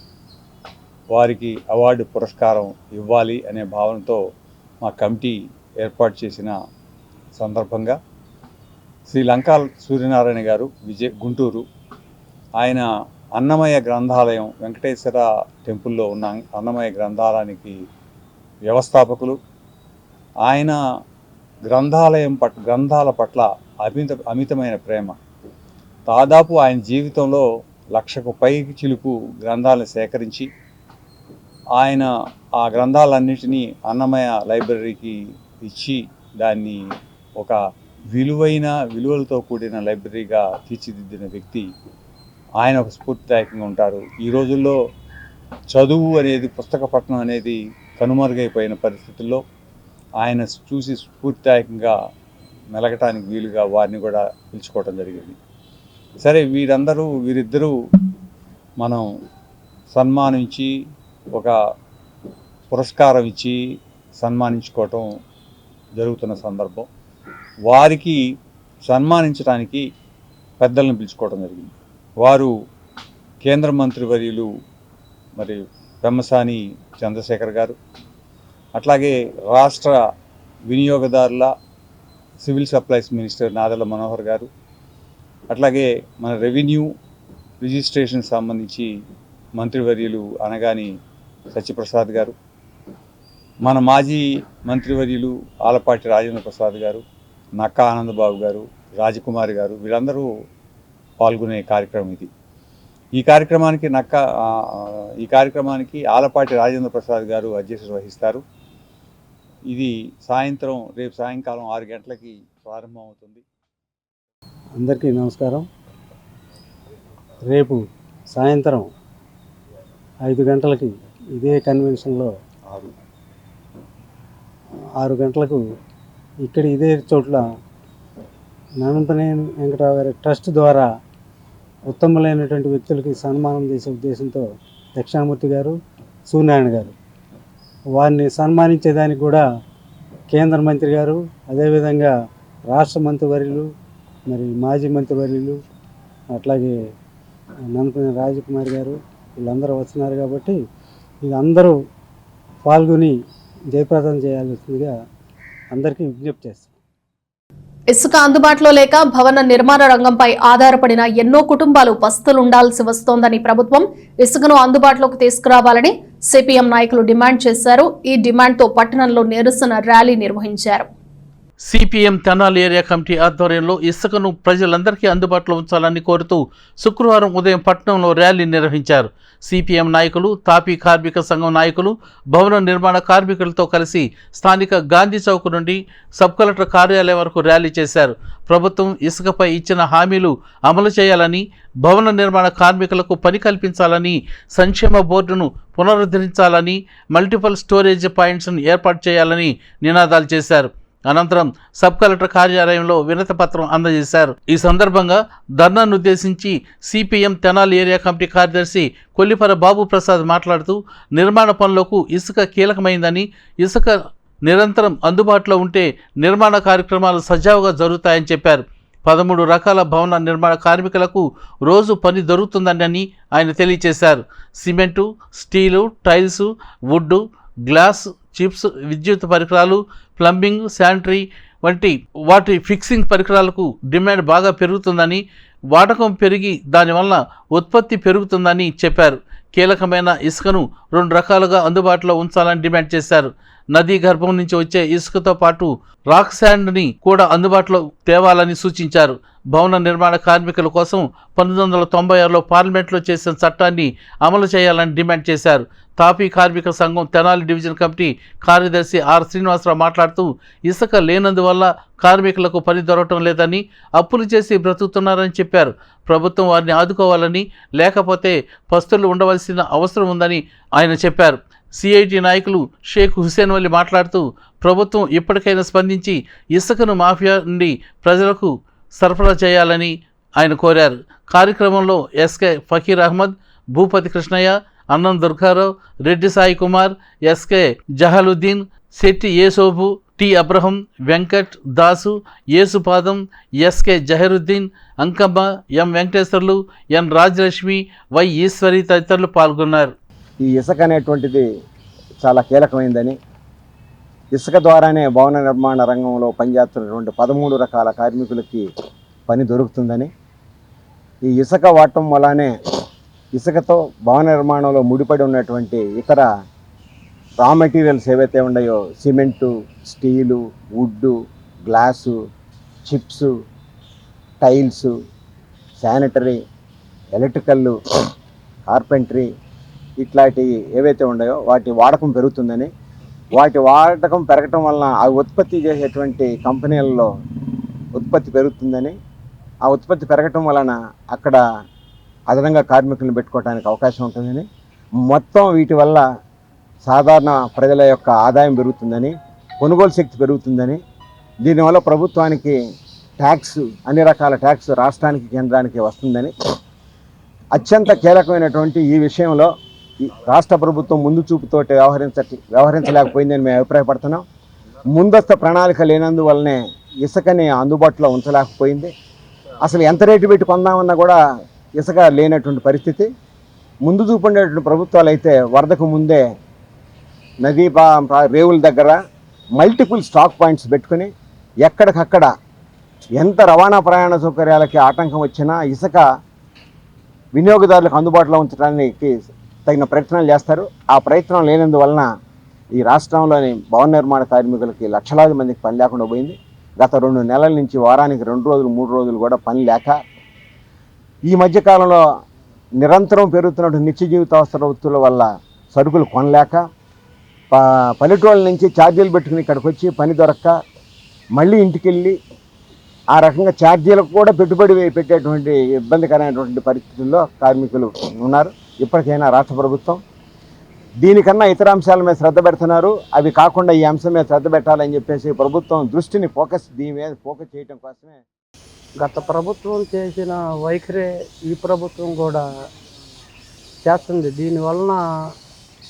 వారికి అవార్డు పురస్కారం ఇవ్వాలి అనే భావనతో మా కమిటీ ఏర్పాటు చేసిన సందర్భంగా శ్రీ లంకా సూర్యనారాయణ గారు గుంటూరు, ఆయన అన్నమయ్య గ్రంథాలయం వెంకటేశ్వర టెంపుల్లో ఉన్న అన్నమయ్య గ్రంథాలయానికి వ్యవస్థాపకులు. ఆయన గ్రంథాల పట్ల అమితమైన ప్రేమ. దాదాపు ఆయన జీవితంలో 1,00,000కు పైకి చిలుకు గ్రంథాలను సేకరించి ఆయన ఆ గ్రంథాలన్నిటినీ అన్నమయ్య లైబ్రరీకి ఇచ్చి దాన్ని ఒక విలువలతో కూడిన లైబ్రరీగా తీర్చిదిద్దిన వ్యక్తి. ఆయన ఒక స్ఫూర్తిదాయకంగా ఉంటారు. ఈ రోజుల్లో చదువు అనేది, పుస్తక పఠనం అనేది కనుమరుగైపోయిన పరిస్థితుల్లో ఆయన చూసి స్ఫూర్తిదాయకంగా మెలగటానికి వీలుగా వారిని కూడా పిలుచుకోవడం జరిగింది. సరే, వీరిద్దరూ మనం సన్మానించి ఒక పురస్కారం ఇచ్చి సన్మానించుకోవటం జరుగుతున్న సందర్భం. వారికి సన్మానించడానికి పెద్దలను పిలుచుకోవడం జరిగింది. వారు కేంద్ర మంత్రివర్యులు మరి పెమ్మసాని చంద్రశేఖర్ గారు, అట్లాగే రాష్ట్ర వినియోగదారుల civil supplies minister Nadella Manohar గారు, అట్లాగే మన రెవెన్యూ రిజిస్ట్రేషన్ సంబంధించి మంత్రివర్యులు అనగాని సత్యప్రసాద్ గారు, మన మాజీ మంత్రివర్యులు ఆలపాటి రాజేంద్ర ప్రసాద్ గారు, నక్కా ఆనందబాబు గారు, రాజకుమారి గారు, వీళ్ళందరూ పాల్గొనే కార్యక్రమం ఇది. ఈ కార్యక్రమానికి ఆలపాటి రాజేంద్ర ప్రసాద్ గారు అధ్యక్షత వహిస్తారు. ఇది రేపు సాయంకాలం 6 గంటలకి ప్రారంభం అవుతుంది. అందరికీ నమస్కారం. రేపు సాయంత్రం 5 గంటలకి ఇదే కన్వెన్షన్లో 6 గంటలకు ఇక్కడ ఇదే చోట్ల నన్నపనేని వెంకటరావు గారి ట్రస్ట్ ద్వారా ఉత్తమమైనటువంటి వ్యక్తులకి సన్మానం చేసే ఉద్దేశంతో దక్షిణామూర్తి గారు, సూర్యనారాయణ గారు వారిని సన్మానించేదానికి కూడా కేంద్ర మంత్రి గారు, అదేవిధంగా రాష్ట్ర మంత్రివర్యులు, మరి మాజీ మంత్రివర్యులు, అట్లాగే నన్నపనేని రాజకుమారి గారు వీళ్ళందరూ వస్తున్నారు. కాబట్టి వీళ్ళందరూ పాల్గొని జయప్రదం చేయాల్సిందిగా అందరికీ విజ్ఞప్తి చేస్తాం. ఇసుక అందుబాటులో లేక భవన నిర్మాణ రంగంపై ఆధారపడిన ఎన్నో కుటుంబాలు పస్తులుండాల్సి వస్తోందని ప్రభుత్వం ఇసుకను అందుబాటులోకి తీసుకురావాలని సిపిఎం నాయకులు డిమాండ్ చేశారు. ఈ డిమాండ్తో పట్టణంలో నిరసన ర్యాలీ నిర్వహించారు. సిపిఎం తెనాలి ఏరియా కమిటీ ఆధ్వర్యంలో ఇసుకను ప్రజలందరికీ అందుబాటులో ఉంచాలని కోరుతూ శుక్రవారం ఉదయం పట్టణంలో ర్యాలీ నిర్వహించారు. సిపిఎం నాయకులు, తాపీ కార్మిక సంఘం నాయకులు, భవన నిర్మాణ కార్మికులతో కలిసి స్థానిక గాంధీ చౌక్ నుండి సబ్ కలెక్టర్ కార్యాలయం వరకు ర్యాలీ చేశారు. ప్రభుత్వం ఇసుకపై ఇచ్చిన హామీలు అమలు చేయాలని, భవన నిర్మాణ కార్మికులకు పని కల్పించాలని, సంక్షేమ బోర్డును పునరుద్ధరించాలని, మల్టిపుల్ స్టోరేజ్ పాయింట్స్ను ఏర్పాటు చేయాలని నినాదాలు చేశారు. అనంతరం సబ్ కలెక్టర్ కార్యాలయంలో వినతి పత్రం అందజేశారు. ఈ సందర్భంగా ధర్నాను ఉద్దేశించి సిపిఎం తెనాలి ఏరియా కమిటీ కార్యదర్శి కొల్లిపర బాబు ప్రసాద్ మాట్లాడుతూ నిర్మాణ పనులకు ఇసుక కీలకమైందని, ఇసుక నిరంతరం అందుబాటులో ఉంటే నిర్మాణ కార్యక్రమాలు సజావుగా జరుగుతాయని చెప్పారు. 13 రకాల భవన నిర్మాణ కార్మికులకు రోజు పని దొరుకుతుందని ఆయన తెలియజేశారు. Cement, steel, tiles, wood, glass, chips, విద్యుత్ పరికరాలు, ప్లంబింగ్, శానిటరీ వంటి వాటి ఫిక్సింగ్ పరికరాలకు డిమాండ్ బాగా పెరుగుతుందని, వాడకం పెరిగి దానివల్ల ఉత్పత్తి పెరుగుతుందని చెప్పారు. కీలకమైన ఇసుకను 2 రకాలుగా అందుబాటులో ఉంచాలని డిమాండ్ చేశారు. నదీ గర్భం నుంచి వచ్చే ఇసుకతో పాటు రాక్ శాండ్ని కూడా అందుబాటులో తేవాలని సూచించారు. భవన నిర్మాణ కార్మికుల కోసం 1996లో పార్లమెంట్లో చేసిన చట్టాన్ని అమలు చేయాలని డిమాండ్ చేశారు. తాపీ కార్మిక సంఘం తెనాలి డివిజన్ కమిటీ కార్యదర్శి ఆర్ శ్రీనివాసరావు మాట్లాడుతూ ఇసుక లేనందువల్ల కార్మికులకు పని దొరకటం లేదని, అప్పులు చేసి బ్రతుకుతున్నారని చెప్పారు. ప్రభుత్వం వారిని ఆదుకోవాలని, లేకపోతే పస్తులు ఉండవలసిన అవసరం ఉందని ఆయన చెప్పారు. సిఐటి నాయకులు షేక్ హుసేన్ వలి మాట్లాడుతూ ప్రభుత్వం ఇప్పటికైనా స్పందించి ఇసుకను మాఫియా నుండి ప్రజలకు సరఫరా చేయాలని ఆయన కోరారు. కార్యక్రమంలో SK Fakir Ahmed, Bhupathi Krishnaiah, Annam Durgarao, Reddy Sai Kumar, SK Jahaluddin, Shetty Yesobu, T Abraham, Venkat, Dasu, Yesupadam, SK Jaharuddin, Ankamma, M Venkateswarlu, N Rajalakshmi, Y Eswari తదితరులు పాల్గొన్నారు. ఈ ఇసుక అనేటువంటిది చాలా కీలకమైందని, ఇసుక ద్వారానే భవన నిర్మాణ రంగంలో పనిచేస్తున్నటువంటి 13 రకాల కార్మికులకి పని దొరుకుతుందని, ఈ ఇసుక వాడటం వల్లనే ఇసుకతో భవన నిర్మాణంలో ముడిపడి ఉన్నటువంటి ఇతర రా మెటీరియల్స్ ఏవైతే ఉన్నాయో cement, steel, wood, glass, chips, tiles, sanitary, electrical, carpentry ఇట్లాంటివి ఏవైతే ఉన్నాయో వాటి వాడకం పెరుగుతుందని, వాటి వాడకం పెరగటం వలన ఆ ఉత్పత్తి చేసేటువంటి కంపెనీలలో ఉత్పత్తి పెరుగుతుందని, ఆ ఉత్పత్తి పెరగటం వలన అక్కడ అదనంగా కార్మికులను పెట్టుకోవడానికి అవకాశం ఉంటుందని, మొత్తం వీటి వల్ల సాధారణ ప్రజల యొక్క ఆదాయం పెరుగుతుందని, కొనుగోలు శక్తి పెరుగుతుందని, దీనివల్ల ప్రభుత్వానికి ట్యాక్స్, అన్ని రకాల ట్యాక్స్ రాష్ట్రానికి కేంద్రానికి వస్తుందని, అత్యంత కీలకమైనటువంటి ఈ విషయంలో రాష్ట్ర ప్రభుత్వం ముందు చూపుతోటి వ్యవహరించలేకపోయిందని మేము అభిప్రాయపడుతున్నాం. ముందస్తు ప్రణాళిక లేనందువల్లనే ఇసుకని అందుబాటులో ఉంచలేకపోయింది. అసలు ఎంత రేటు పెట్టి కొందామన్నా కూడా ఇసుక లేనటువంటి పరిస్థితి. ముందు చూపు ఉండేటువంటి ప్రభుత్వాలు అయితే వరదకు ముందే నదీ రేవుల దగ్గర మల్టిపుల్ స్టాక్ పాయింట్స్ పెట్టుకుని ఎక్కడికక్కడ ఎంత రవాణా ప్రయాణ సౌకర్యాలకి ఆటంకం వచ్చినా ఇసుక వినియోగదారులకు అందుబాటులో ఉంచడానికి తగిన ప్రయత్నాలు చేస్తారు. ఆ ప్రయత్నం లేనందువలన ఈ రాష్ట్రంలోని భవన నిర్మాణ కార్మికులకి లక్షలాది మందికి పని లేకుండా పోయింది. గత 2 నెలల నుంచి వారానికి 2 రోజులు 3 రోజులు కూడా పని లేక, ఈ మధ్యకాలంలో నిరంతరం పెరుగుతున్నటువంటి నిత్య జీవిత అవసర వస్తువుల వల్ల సరుకులు కొనలేక, పల్లెటూళ్ళ నుంచి ఛార్జీలు పెట్టుకుని ఇక్కడికి వచ్చి పని దొరక్క మళ్ళీ ఇంటికి వెళ్ళి ఆ రకంగా ఛార్జీలకు కూడా పెట్టుబడి పెట్టేటువంటి ఇబ్బందికరమైనటువంటి పరిస్థితుల్లో కార్మికులు ఉన్నారు. ఇప్పటికైనా రాష్ట్ర ప్రభుత్వం దీనికన్నా ఇతర అంశాల మీద శ్రద్ధ పెడుతున్నారు. అవి కాకుండా ఈ అంశం మీద శ్రద్ధ పెట్టాలని చెప్పేసి ప్రభుత్వం దృష్టిని దీని మీద ఫోకస్ చేయడం కోసమే గత ప్రభుత్వం చేసిన వైఖరే ఈ ప్రభుత్వం కూడా చేస్తుంది. దీనివలన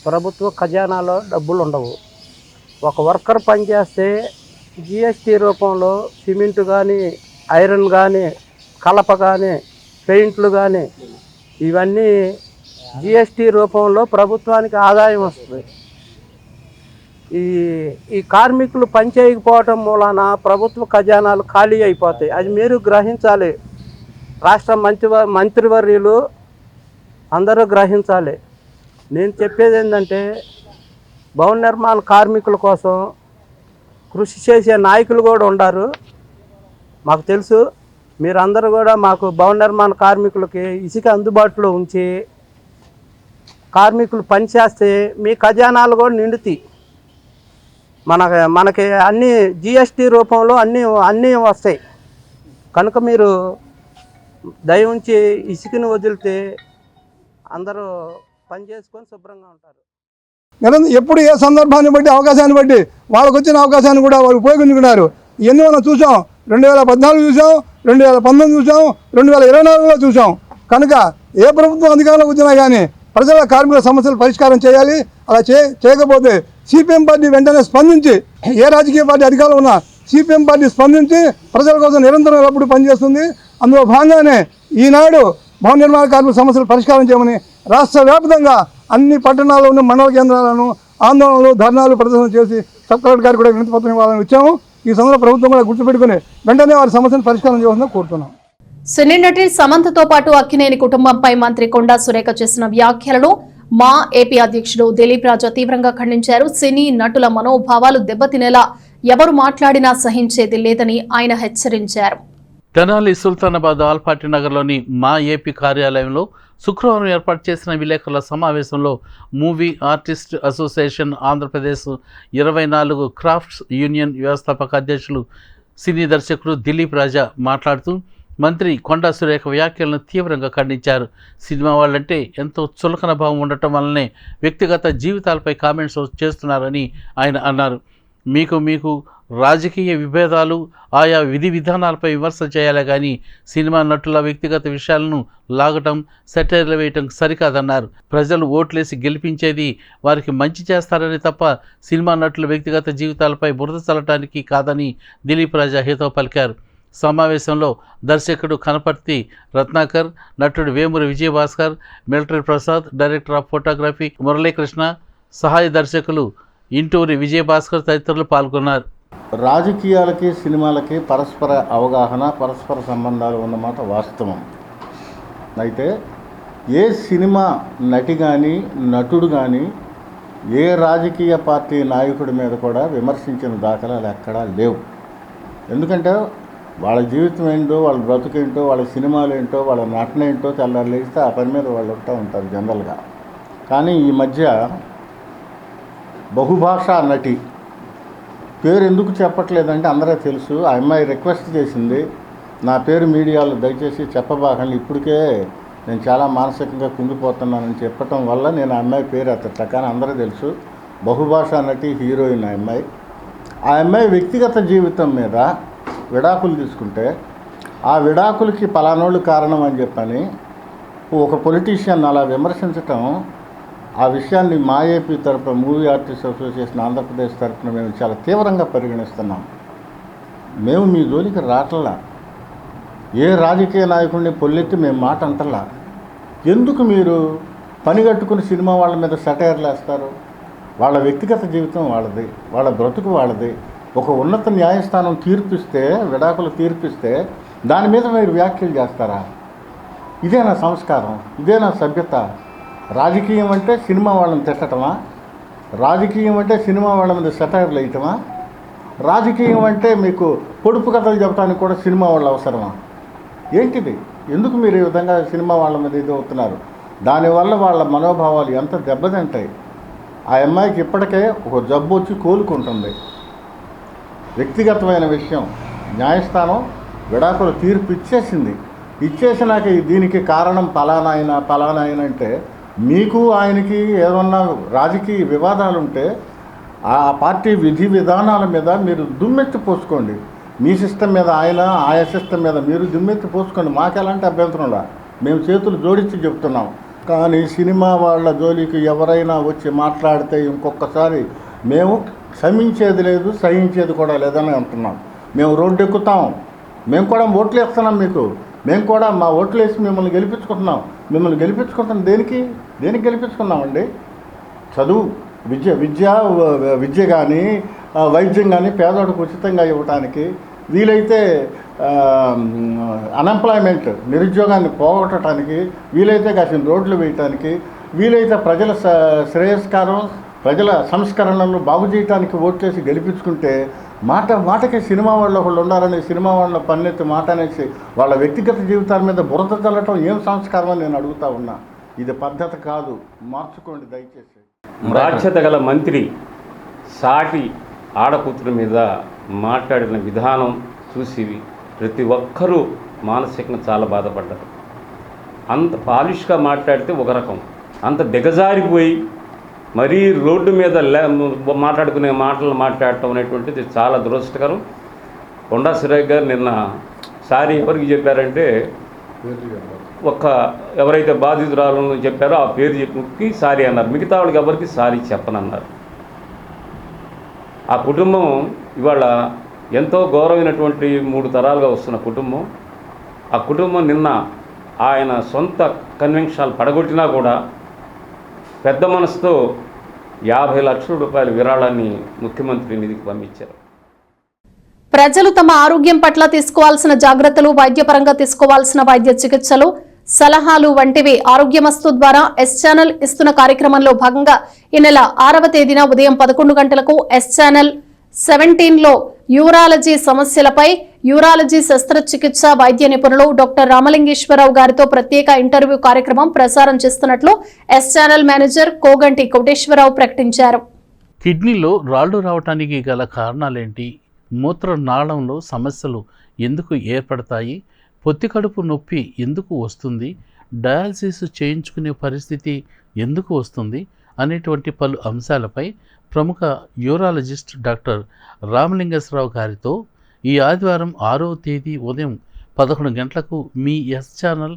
ప్రభుత్వ ఖజానాలో డబ్బులు ఉండవు. ఒక వర్కర్ పనిచేస్తే జిఎస్టీ రూపంలో సిమెంటు కానీ, ఐరన్ కానీ, కలప కానీ, పెయింట్లు కానీ ఇవన్నీ జిఎస్టీ రూపంలో ప్రభుత్వానికి ఆదాయం వస్తుంది. ఈ కార్మికులు పనిచేయకపోవటం మూలాన ప్రభుత్వ ఖజానాలు ఖాళీ అయిపోతాయి. అది మీరు గ్రహించాలి. రాష్ట్ర మంత్రివర్యులు అందరూ గ్రహించాలి. నేను చెప్పేది ఏంటంటే, భవన నిర్మాణ కార్మికుల కోసం కృషి చేసే నాయకులు కూడా ఉన్నారు. మాకు తెలుసు. మీరందరూ కూడా మాకు భవన నిర్మాణ కార్మికులకి ఇసుక అందుబాటులో ఉంచి కార్మికులు పనిచేస్తే మీ ఖజానాలు కూడా నిండుతాయి. మనకి అన్నీ జిఎస్టీ రూపంలో అన్నీ వస్తాయి. కనుక మీరు దయ ఉంచి ఇసుకను వదిలితే అందరూ పని చేసుకొని శుభ్రంగా ఉంటారు. ఎప్పుడు ఏ సందర్భాన్ని బట్టి అవకాశాన్ని బట్టి వాళ్ళకు వచ్చిన అవకాశాన్ని కూడా వాళ్ళు ఉపయోగించుకున్నారు. ఇవన్నీ మనం చూసాం. 2014 చూసాం, 2019 చూసాం, 2024లో చూసాం. కనుక ఏ ప్రభుత్వం అధికారంలోకి వచ్చినా కానీ ప్రజల కార్మికుల సమస్యలు పరిష్కారం చేయాలి. అలా చేయకపోతే సిపిఎం పార్టీ వెంటనే స్పందించి, ఏ రాజకీయ పార్టీ అధికారంలో ఉన్నా సిపిఎం పార్టీ స్పందించి ప్రజల కోసం నిరంతరం ఎల్లప్పుడూ పనిచేస్తుంది. అందులో భాగంగానే ఈనాడు భవన నిర్మాణ కార్మికుల సమస్యలు పరిష్కారం చేయమని రాష్ట్ర వ్యాప్తంగా అన్ని పట్టణాల్లో ఉన్న మండల కేంద్రాలను ఆందోళనలు, ధర్నాలు, ప్రదర్శన చేసి సబ్ కలెక్టర్ గారికి కూడా వినతి పత్రం ఇవ్వాలని ఇచ్చాము. ఈ సందర్భంగా ప్రభుత్వం కూడా గుర్తుపెట్టుకుని వెంటనే వారి సమస్యను పరిష్కారం చేయాలని కోరుతున్నాం. సినీ నటి సమంతతో పాటు అక్కినేని కుటుంబంపై మంత్రి కొండా సురేఖ చేసిన వ్యాఖ్యలను మా ఏపీ అధ్యక్షుడు దిలీప్ రాజా తీవ్రంగా ఖండించారు. సినీ నటుల మనోభావాలు దెబ్బతినేలా ఎవరు మాట్లాడినా సహించేది లేదని ఆయన హెచ్చరించారు. తెనాలి సుల్తానాబాద్ ఆల్పాటి నగర్లోని మా ఏపీ కార్యాలయంలో శుక్రవారం ఏర్పాటు చేసిన విలేకరుల సమావేశంలో movie artist association Andhra Pradesh 24 crafts union వ్యవస్థాపక అధ్యక్షులు సినీ దర్శకుడు దిలీప్ రాజా మాట్లాడుతూ మంత్రి కొండా సురేఖ వ్యాఖ్యలను తీవ్రంగా ఖండించారు. సినిమా వాళ్ళంటే ఎంతో చులకన భావం ఉండటం వల్లనే వ్యక్తిగత జీవితాలపై కామెంట్స్ చేస్తున్నారని ఆయన అన్నారు. మీకు రాజకీయ విభేదాలు, ఆయా విధి విధానాలపై విమర్శ చేయాలే కానీ సినిమా నటుల వ్యక్తిగత విషయాలను లాగటం, సెటైర్లు వేయటం సరికాదన్నారు. ప్రజలు ఓట్లేసి గెలిపించేది వారికి మంచి చేస్తారని తప్ప సినిమా నటుల వ్యక్తిగత జీవితాలపై బురద చల్లటానికి కాదని దిలీప్ రాజా హితవు పలికారు. సమావేశంలో దర్శకుడు కనపర్తి రత్నాకర్, నటుడు Vemuri Vijayabhaskar, military Prasad, director of photography Muralikrishna, సహాయ దర్శకులు ఇంటూరి విజయభాస్కర్ తదితరులు పాల్గొన్నారు. రాజకీయాలకి సినిమాలకి పరస్పర అవగాహన, పరస్పర సంబంధాలు ఉన్నమాట వాస్తవం. అయితే ఏ సినిమా నటి కానీ నటుడు కానీ ఏ రాజకీయ పార్టీ నాయకుడి మీద కూడా విమర్శించిన దాఖలాలు ఎక్కడా లేవు. ఎందుకంటే వాళ్ళ జీవితం ఏంటో, వాళ్ళ బ్రతుకేంటో, వాళ్ళ సినిమాలు ఏంటో, వాళ్ళ నటన ఏంటో తెల్లారు లేస్తే ఆ పని మీద వాళ్ళు ఉంటా ఉంటారు జనరల్గా. కానీ ఈ మధ్య బహుభాషా నటి పేరు ఎందుకు చెప్పట్లేదంటే అందరూ తెలుసు. ఆ అమ్మాయి రిక్వెస్ట్ చేసింది, నా పేరు మీడియాలో దయచేసి చెప్పబాకండి, ఇప్పటికే నేను చాలా మానసికంగా కుంగిపోతున్నానని చెప్పటం వల్ల నేను ఆ అమ్మాయి పేరు ఎత్తట్లా. కానీ అందరూ తెలుసు బహుభాషా నటి, హీరోయిన్ ఆ అమ్మాయి. ఆ అమ్మాయి వ్యక్తిగత జీవితం మీద విడాకులు తీసుకుంటే ఆ విడాకులకి పలానోళ్ళు కారణం అని చెప్పని ఒక పొలిటీషియన్ అలా విమర్శించటం, ఆ విషయాన్ని మా ఏపీ తరఫున మూవీ ఆర్టిస్ట్ అసోసియేషన్ ఆంధ్రప్రదేశ్ తరఫున మేము చాలా తీవ్రంగా పరిగణిస్తున్నాం. మేము మీ జోలికి రావట్లా, ఏ రాజకీయ నాయకుడిని పొల్లెత్తి మేము మాట అంటలా. ఎందుకు మీరు పనిగట్టుకుని సినిమా వాళ్ళ మీద సెటైర్లు వేస్తారు? వాళ్ళ వ్యక్తిగత జీవితం వాళ్ళది, వాళ్ళ బ్రతుకు వాళ్ళది. ఒక ఉన్నత న్యాయస్థానం తీర్పిస్తే, విడాకులు తీర్పిస్తే దాని మీద మీరు వ్యాఖ్యలు చేస్తారా? ఇదేనా సంస్కారం? ఇదేనా సభ్యత? రాజకీయం అంటే సినిమా వాళ్ళని తిట్టటమా? రాజకీయం అంటే సినిమా వాళ్ళ మీద సెటైర్లు వేయటమా? రాజకీయం అంటే మీకు పొడుపు కథలు చెప్పడానికి కూడా సినిమా వాళ్ళు అవసరమా? ఏంటిది? ఎందుకు మీరు ఈ విధంగా సినిమా వాళ్ళ మీద ఇది అవుతున్నారు? దానివల్ల వాళ్ళ మనోభావాలు ఎంత దెబ్బతింటాయి. ఆ అమ్మాయికి ఇప్పటికే ఒక జబ్బు వచ్చి కోలుకుంటుంది. వ్యక్తిగతమైన విషయం, న్యాయస్థానం విడాకులు తీర్పు ఇచ్చేసింది. ఇచ్చేసినాక దీనికి కారణం పలానాయన అంటే మీకు ఆయనకి ఏమన్నా రాజకీయ వివాదాలు ఉంటే ఆ పార్టీ విధి విధానాల మీద మీరు దుమ్మెత్తి పోసుకోండి. మీ సిస్టమ్ మీద ఆయన, ఆయా సిస్టమ్ మీద మీరు దుమ్మెత్తి పోసుకోండి. మాకు ఎలాంటి అభ్యంతరంలా, మేము చేతులు జోడించి చెప్తున్నాం. కానీ సినిమా వాళ్ళ జోలికి ఎవరైనా వచ్చి మాట్లాడితే ఇంకొకసారి మేము క్షమించేది లేదు, సహించేది కూడా లేదని అంటున్నాం. మేము రోడ్డు ఎక్కుతాం, మేము కూడా ఓట్లు వేస్తున్నాం మీకు. మేము కూడా మా ఓట్లు వేసి మిమ్మల్ని గెలిపించుకుంటున్నాం. మిమ్మల్ని గెలిపించుకుంటున్నాం దేనికి గెలిపించుకున్నామండి? చదువు, విద్య కానీ వైద్యం కానీ పేదోడికి ఉచితంగా ఇవ్వడానికి, వీలైతే అన్ఎంప్లాయ్మెంట్ నిరుద్యోగాన్ని పోగొట్టడానికి, వీలైతే కాసిన రోడ్లు వేయటానికి, వీలైతే ప్రజల శ్రేయస్కారం, ప్రజల సంస్కరణలను బాగు చేయడానికి ఓట్లేసి గెలిపించుకుంటే మాటకి సినిమా వాళ్ళు ఒకళ్ళు ఉన్నారని సినిమా వాళ్ళ పన్నెత్తి మాట అనేసి వాళ్ళ వ్యక్తిగత జీవితాల మీద బురద చల్లటం ఏం సంస్కారం అని నేను అడుగుతా ఉన్నా. ఇది పద్ధతి కాదు, మార్చుకోండి దయచేసి. బాధ్యత గల మంత్రి సాటి ఆడకూతురు మీద మాట్లాడిన విధానం చూసి ప్రతి ఒక్కరూ మానసికంగా చాలా బాధపడ్డారు. అంత పాలిష్గా మాట్లాడితే ఒక రకం, అంత దిగజారిపోయి మరీ రోడ్డు మీద మాట్లాడుకునే మాటలు మాట్లాడటం అనేటువంటిది చాలా దురదృష్టకరం. కొండా సురేఖ గారు నిన్న సారీ ఎవరికి చెప్పారంటే, ఎవరైతే బాధితురాలను చెప్పారో ఆ పేరు చెప్పి సారీ అన్నారు. మిగతా వాళ్ళకి ఎవరికి సారీ చెప్పనన్నారు. ఆ కుటుంబం ఇవాళ ఎంతో గౌరవమైనటువంటి 3 తరాలుగా వస్తున్న కుటుంబం. ఆ కుటుంబం నిన్న ఆయన సొంత కన్వెన్షన్లు పడగొట్టినా కూడా పెద్ద మనసుతో 50 లక్షల రూపాయల విరాళాన్ని ముఖ్యమంత్రి నిధికి పంపించారు. ప్రజలు తమ ఆరోగ్యం పట్ల తీసుకోవాల్సిన జాగ్రత్తలు, వైద్యపరంగా తీసుకోవాల్సిన వైద్య చికిత్సలు, సలహాలు వంటివి ఆరోగ్యమస్తు ద్వారా ఎస్ ఛానల్ ఇస్తున్న కార్యక్రమంలో భాగంగా ఈ నెల 6వ తేదీన ఉదయం 11 గంటలకు ఎస్ ఛానల్ 17లో యూరాలజీ సమస్యలపై యూరాలజీ శస్త్రచికిత్స వైద్య నిపుణులు డాక్టర్ రామలింగేశ్వరరావు గారితో ప్రత్యేక ఇంటర్వ్యూ కార్యక్రమం ప్రసారం చేస్తున్నట్లు S channel manager Koganti Koteswararao ప్రకటించారు. కిడ్నీలో రాళ్లు రావటానికి గల కారణాలేంటి? మూత్రనాళంలో సమస్యలు ఎందుకు ఏర్పడతాయి? పొత్తి కడుపు నొప్పి ఎందుకు వస్తుంది, డయాలసిస్ చేయించుకునే పరిస్థితి ఎందుకు వస్తుంది అనేటువంటి పలు అంశాలపై ప్రముఖ యూరాలజిస్ట్ డాక్టర్ రామలింగేశ్వరరావు గారితో ఈ ఆదివారం 6వ తేదీ ఉదయం 11 గంటలకు మీ ఎస్ ఛానల్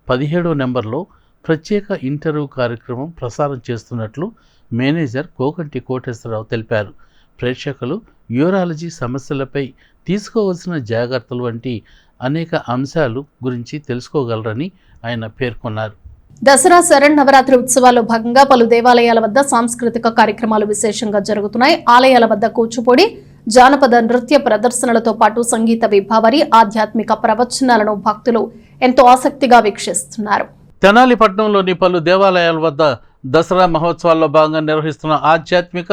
17వ నెంబర్లో ప్రత్యేక ఇంటర్వ్యూ కార్యక్రమం ప్రసారం చేస్తున్నట్లు మేనేజర్ కోకంటి కోటేశ్వరరావు తెలిపారు. ప్రేక్షకులు యూరాలజీ సమస్యలపై తీసుకోవాల్సిన జాగ్రత్తలు వంటి అనేక అంశాలు గురించి తెలుసుకోగలరని ఆయన పేర్కొన్నారు. దసరా శరన్నవరాత్రి ఉత్సవాల్లో భాగంగా పలు దేవాలయాల వద్ద సాంస్కృతిక కార్యక్రమాలు విశేషంగా జరుగుతున్నాయి. ఆలయాల వద్ద కూచిపూడి, జానపద నృత్య ప్రదర్శనలతో పాటు సంగీత విభావరి, ఆధ్యాత్మిక ప్రవచనాలను భక్తులు ఎంతో ఆసక్తిగా వీక్షిస్తున్నారు. తెనాలి పట్టణంలోని పలు దేవాలయాల వద్ద దసరా మహోత్సవాల్లో భాగంగా నిర్వహిస్తున్న ఆధ్యాత్మిక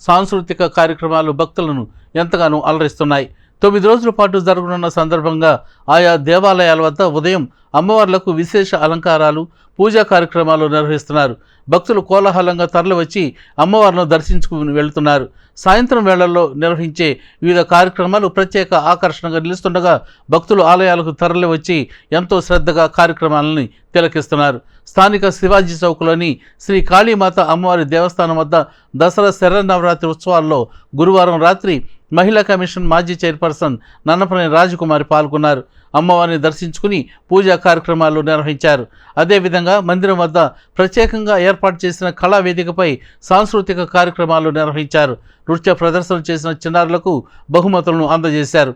సాంస్కృతిక కార్యక్రమాలు భక్తులను ఎంతగానో అలరిస్తున్నాయి. 9 రోజుల పాటు జరగనున్న సందర్భంగా ఆయా దేవాలయాల వద్ద ఉదయం అమ్మవార్లకు విశేష అలంకారాలు, పూజా కార్యక్రమాలు నిర్వహిస్తున్నారు. భక్తులు కోలాహలంగా తరలివచ్చి అమ్మవారిని దర్శించుకుని వెళుతున్నారు. సాయంత్రం వేళల్లో నిర్వహించే వివిధ కార్యక్రమాలు ప్రత్యేక ఆకర్షణగా నిలుస్తుండగా భక్తులు ఆలయాలకు తరలివచ్చి ఎంతో శ్రద్ధగా కార్యక్రమాలని తిలకిస్తున్నారు. స్థానిక శివాజీ చౌక్లోని శ్రీ కాళీమాత అమ్మవారి దేవస్థానం వద్ద దసరా శరన్నవరాత్రి ఉత్సవాల్లో గురువారం రాత్రి మహిళా కమిషన్ మాజీ చైర్పర్సన్ నన్నపనేని రాజకుమారి పాల్గొన్నారు. అమ్మవారిని దర్శించుకుని పూజా కార్యక్రమాలు నిర్వహించారు. అదేవిధంగా మందిరం వద్ద ప్రత్యేకంగా ఏర్పాటు చేసిన కళా వేదికపై సాంస్కృతిక కార్యక్రమాలు నిర్వహించారు. నృత్య ప్రదర్శనలు చేసిన చిన్నారులకు బహుమతులను అందజేశారు.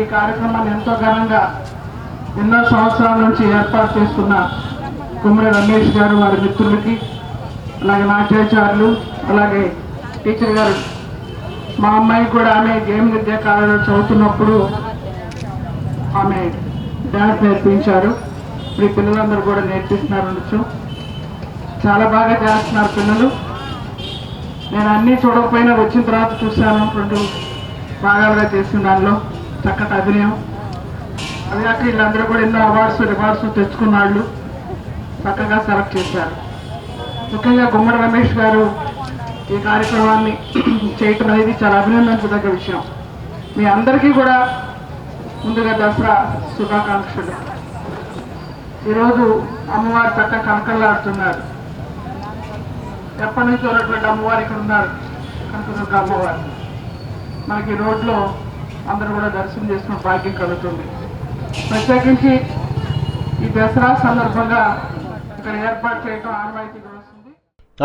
ఈ కార్యక్రమాన్ని ఎంతో ఘనంగా ఎన్నో సంవత్సరాల నుంచి ఏర్పాటు చేస్తున్న కుమ్మరి రమేష్ గారు, వారి మిత్రులకి, అలాగే నాట్యాచారులు, అలాగే టీచర్ గారు, మా అమ్మాయి కూడా ఆమె గేమ్ విద్యా కాలేజీలో చదువుతున్నప్పుడు ఆమె డ్యాన్స్ నేర్పించారు. ఇప్పుడు ఈ పిల్లలందరూ కూడా నేర్పిస్తున్నారు. నృత్యం చాలా బాగా చేస్తున్నారు పిల్లలు. నేను అన్నీ చూడకపోయినా వచ్చిన తర్వాత చూశాను. 2 భాగాలుగా చేసిన దానిలో చక్కటి అభినయం. అది కాక వీళ్ళందరూ కూడా ఎన్నో రివార్డ్స్ తెచ్చుకున్న వాళ్ళు చక్కగా సెలెక్ట్ చేశారు. ముఖ్యంగా గుమ్మడి రమేష్ గారు ఈ కార్యక్రమాన్ని చేయటం అనేది చాలా అభినందించదగ్గ విషయం. మీ అందరికీ కూడా ముందుగా దసరా శుభాకాంక్షలు. ఈరోజు అమ్మవారు చక్కగా కనకల్లాడుతున్నారు. ఎప్పటి నుంచి ఉన్నటువంటి అమ్మవారు ఇక్కడ ఉన్నారు, కనకదుర్గ అమ్మవారు. మనకి రోడ్లో అందరూ కూడా దర్శనం చేసుకున్న భాగ్యం కలుగుతుంది. ప్రత్యేకించి ఈ దసరా సందర్భంగా ఇక్కడ ఏర్పాటు చేయడం ఆనవాయితీగా వస్తుంది.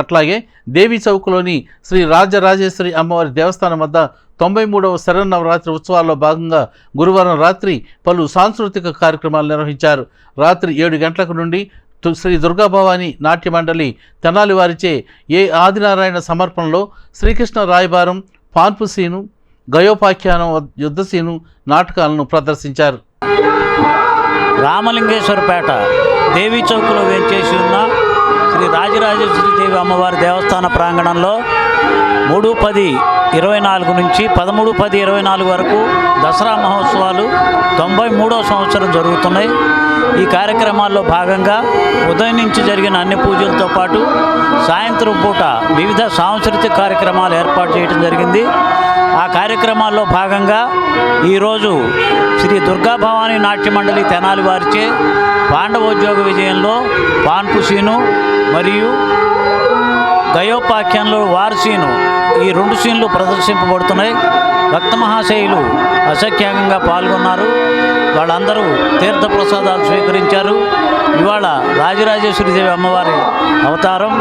అట్లాగే దేవి చౌక్లోని శ్రీ రాజరాజేశ్వరి అమ్మవారి దేవస్థానం వద్ద 93వ శరన్నవరాత్రి ఉత్సవాల్లో భాగంగా గురువారం రాత్రి పలు సాంస్కృతిక కార్యక్రమాలు నిర్వహించారు. రాత్రి 7 గంటలకు నుండి శ్రీ దుర్గాభవాని నాట్య మండలి తెనాలి వారిచే ఏ ఆదినారాయణ సమర్పణలో శ్రీకృష్ణ రాయబారం, పాన్పు సీను, గయోపాఖ్యానం, యుద్ధసీను నాటకాలను ప్రదర్శించారు. రామలింగేశ్వరపేట దేవీ చౌక్లో వేంచేసి ఉన్న శ్రీ రాజరాజేశ్వరి దేవి అమ్మవారి దేవస్థాన ప్రాంగణంలో 3/10/24 నుంచి 13/10/24 వరకు దసరా మహోత్సవాలు 93వ సంవత్సరం జరుగుతున్నాయి. ఈ కార్యక్రమాల్లో భాగంగా ఉదయం నుంచి జరిగిన అన్ని పూజలతో పాటు సాయంత్రం పూట వివిధ సాంస్కృతిక కార్యక్రమాలు ఏర్పాటు చేయడం జరిగింది. ఆ కార్యక్రమాల్లో భాగంగా ఈరోజు శ్రీ దుర్గాభవాని నాట్య మండలి తెనాలి వారిచే పాండవోద్యోగ విజయంలో పాన్పు సీను మరియు గయోపాఖ్యంలో వారు సీను, ఈ 2 సీన్లు ప్రదర్శింపబడుతున్నాయి. భక్త మహాశయులు అసఖ్యంగా పాల్గొన్నారు. వాళ్ళందరూ తీర్థప్రసాదాలు స్వీకరించారు. ఇవాళ రాజరాజేశ్వరి దేవి అమ్మవారి అవతారం,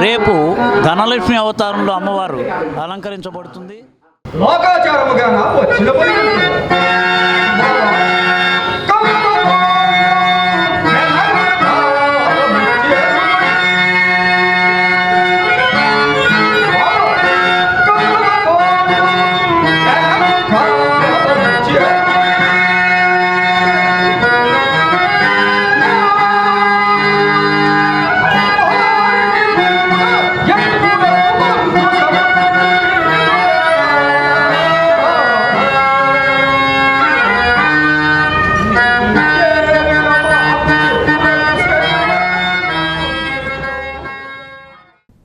రేపు ధనలక్ష్మి అవతారంలో అమ్మవారు అలంకరించబడుతుంది. లోకాచారముగా వచ్చిన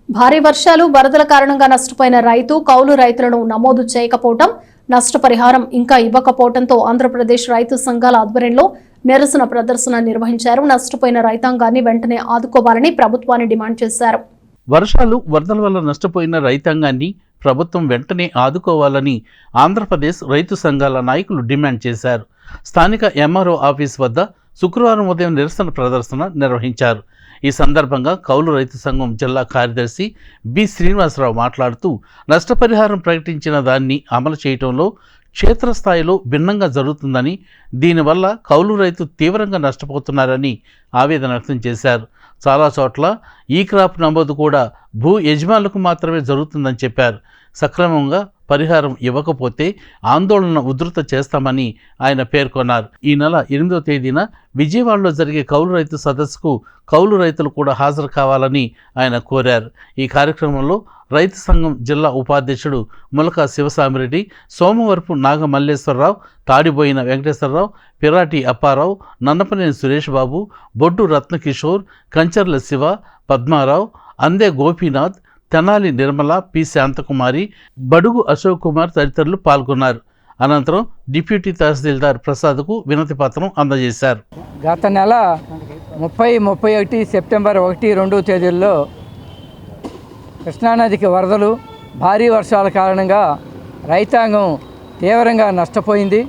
భారీ వర్షాలు, వరదల కారణంగా నష్టపోయిన రైతు, కౌలు రైతులను నమోదు చేయకపోవడం, నష్టపరిహారం ఇంకా ఇవ్వకపోవడంతో ఆంధ్రప్రదేశ్ రైతు సంఘాల ఆధ్వర్యంలో నిరసన ప్రదర్శన నిర్వహించారు. నష్టపోయిన రైతాంగాన్ని వెంటనే ఆదుకోవాలని ప్రభుత్వాన్ని డిమాండ్ చేశారు. వర్షాలు, వరదల వల్ల నష్టపోయిన రైతాంగాన్ని ప్రభుత్వం వెంటనే ఆదుకోవాలని ఆంధ్రప్రదేశ్ రైతు సంఘాల నాయకులు డిమాండ్ చేశారు. స్థానిక ఎంఆర్ఓ ఆఫీస్ వద్ద శుక్రవారం ఉదయం నిరసన ప్రదర్శన నిర్వహించారు. ఈ సందర్భంగా కౌలు రైతు సంఘం జిల్లా కార్యదర్శి బి శ్రీనివాసరావు మాట్లాడుతూ నష్టపరిహారం ప్రకటించిన దాన్ని అమలు చేయడంలో క్షేత్రస్థాయిలో భిన్నంగా జరుగుతుందని, దీనివల్ల కౌలు రైతు తీవ్రంగా నష్టపోతున్నారని ఆవేదన వ్యక్తం చేశారు. చాలా చోట్ల ఈ క్రాప్ నమోదు కూడా భూ యజమానులకు మాత్రమే జరుగుతుందని చెప్పారు. సక్రమంగా పరిహారం ఇవ్వకపోతే ఆందోళన ఉధృత చేస్తామని ఆయన పేర్కొన్నారు. ఈ నెల 8వ తేదీన విజయవాడలో జరిగే కౌలు రైతు సదస్సుకు కౌలు రైతులు కూడా హాజరు కావాలని ఆయన కోరారు. ఈ కార్యక్రమంలో రైతు సంఘం జిల్లా ఉపాధ్యక్షుడు ములక శివసామిరెడ్డి, సోమవరపు నాగమల్లేశ్వరరావు, తాడిబోయిన వెంకటేశ్వరరావు, పిరాటి అప్పారావు, నన్నపనేని సురేష్ బాబు, బొడ్డు రత్నకిషోర్, కంచర్ల శివ, పద్మారావు, అందే గోపీనాథ్, తెనాలి నిర్మల, పి శాంతకుమారి, బడుగు అశోక్ కుమార్ తదితరులు పాల్గొన్నారు. అనంతరం డిప్యూటీ తహసీల్దార్ ప్రసాద్కు వినతి పత్రం అందజేశారు. గత నెల 30, 31 సెప్టెంబర్ 1, 2 తేదీల్లో కృష్ణానదికి వరదలు, భారీ వర్షాల కారణంగా రైతాంగం తీవ్రంగా నష్టపోయింది.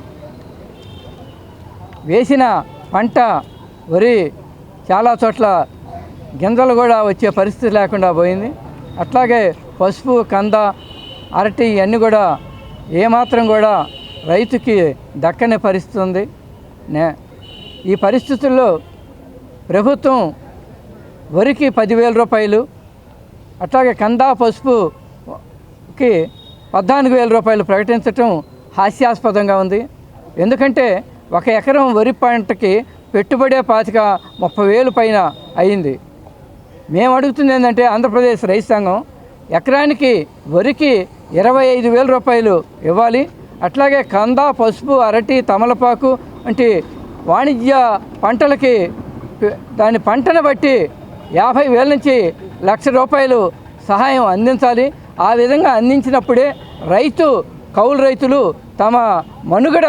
వేసిన పంట వరి చాలా చోట్ల గింజలు కూడా వచ్చే పరిస్థితి లేకుండా పోయింది. అట్లాగే పసుపు, కంద, అరటి ఇవన్నీ కూడా ఏమాత్రం కూడా రైతుకి దక్కని పరిస్థితి ఉంది. ఈ పరిస్థితుల్లో ప్రభుత్వం వరికి 10,000 రూపాయలు, అట్లాగే కంద, పసుపుకి 14,000 రూపాయలు ప్రకటించటం హాస్యాస్పదంగా ఉంది. ఎందుకంటే 1 ఎకరం వరి పంటకి పెట్టుబడే 30,000 పైన అయింది. మేము అడుగుతుంది ఏంటంటే ఆంధ్రప్రదేశ్ రైతు సంఘం ఎకరానికి వరికి 25,000 రూపాయలు ఇవ్వాలి. అట్లాగే కంద, పసుపు, అరటి, తమలపాకు వంటి వాణిజ్య పంటలకి దాని పంటను బట్టి 50,000 నుంచి 1,00,000 రూపాయలు సహాయం అందించాలి. ఆ విధంగా అందించినప్పుడే కౌలు రైతులు తమ మనుగడ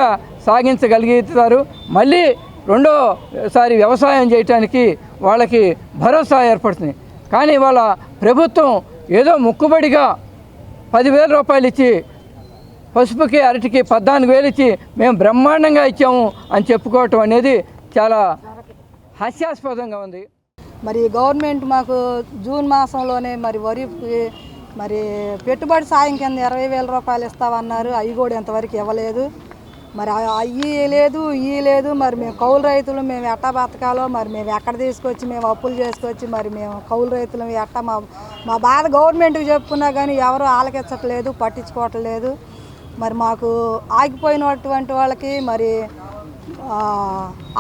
సాగించగలుగుతారు. మళ్ళీ రెండోసారి వ్యవసాయం చేయడానికి వాళ్ళకి భరోసా ఏర్పడుతుంది. కానీ వాళ్ళ ప్రభుత్వం ఏదో ముక్కుబడిగా 10,000 రూపాయలు ఇచ్చి, పసుపుకి, అరటికి 14,000 ఇచ్చి మేము బ్రహ్మాండంగా ఇచ్చాము అని చెప్పుకోవటం అనేది చాలా హాస్యాస్పదంగా ఉంది. మరి గవర్నమెంట్ మాకు జూన్ మాసంలోనే వరికి పెట్టుబడి సాయం కింద 20,000 రూపాయలు ఇస్తామన్నారు. అవి కూడా ఇంతవరకు ఇవ్వలేదు. మరి అయ్యి లేదు ఈ లేదు. మరి మేము కౌలు రైతులు మేము ఎట్టా బతకాలో మరి మేము ఎక్కడ తీసుకొచ్చి మేము అప్పులు చేసుకొచ్చి మరి మేము కౌలు రైతులు ఎట్టా మా బాధ గవర్నమెంట్కి చెప్పుకున్నా కానీ ఎవరు ఆలకించట్లేదు, పట్టించుకోవట్లేదు. మరి మాకు ఆగిపోయినటువంటి వాళ్ళకి మరి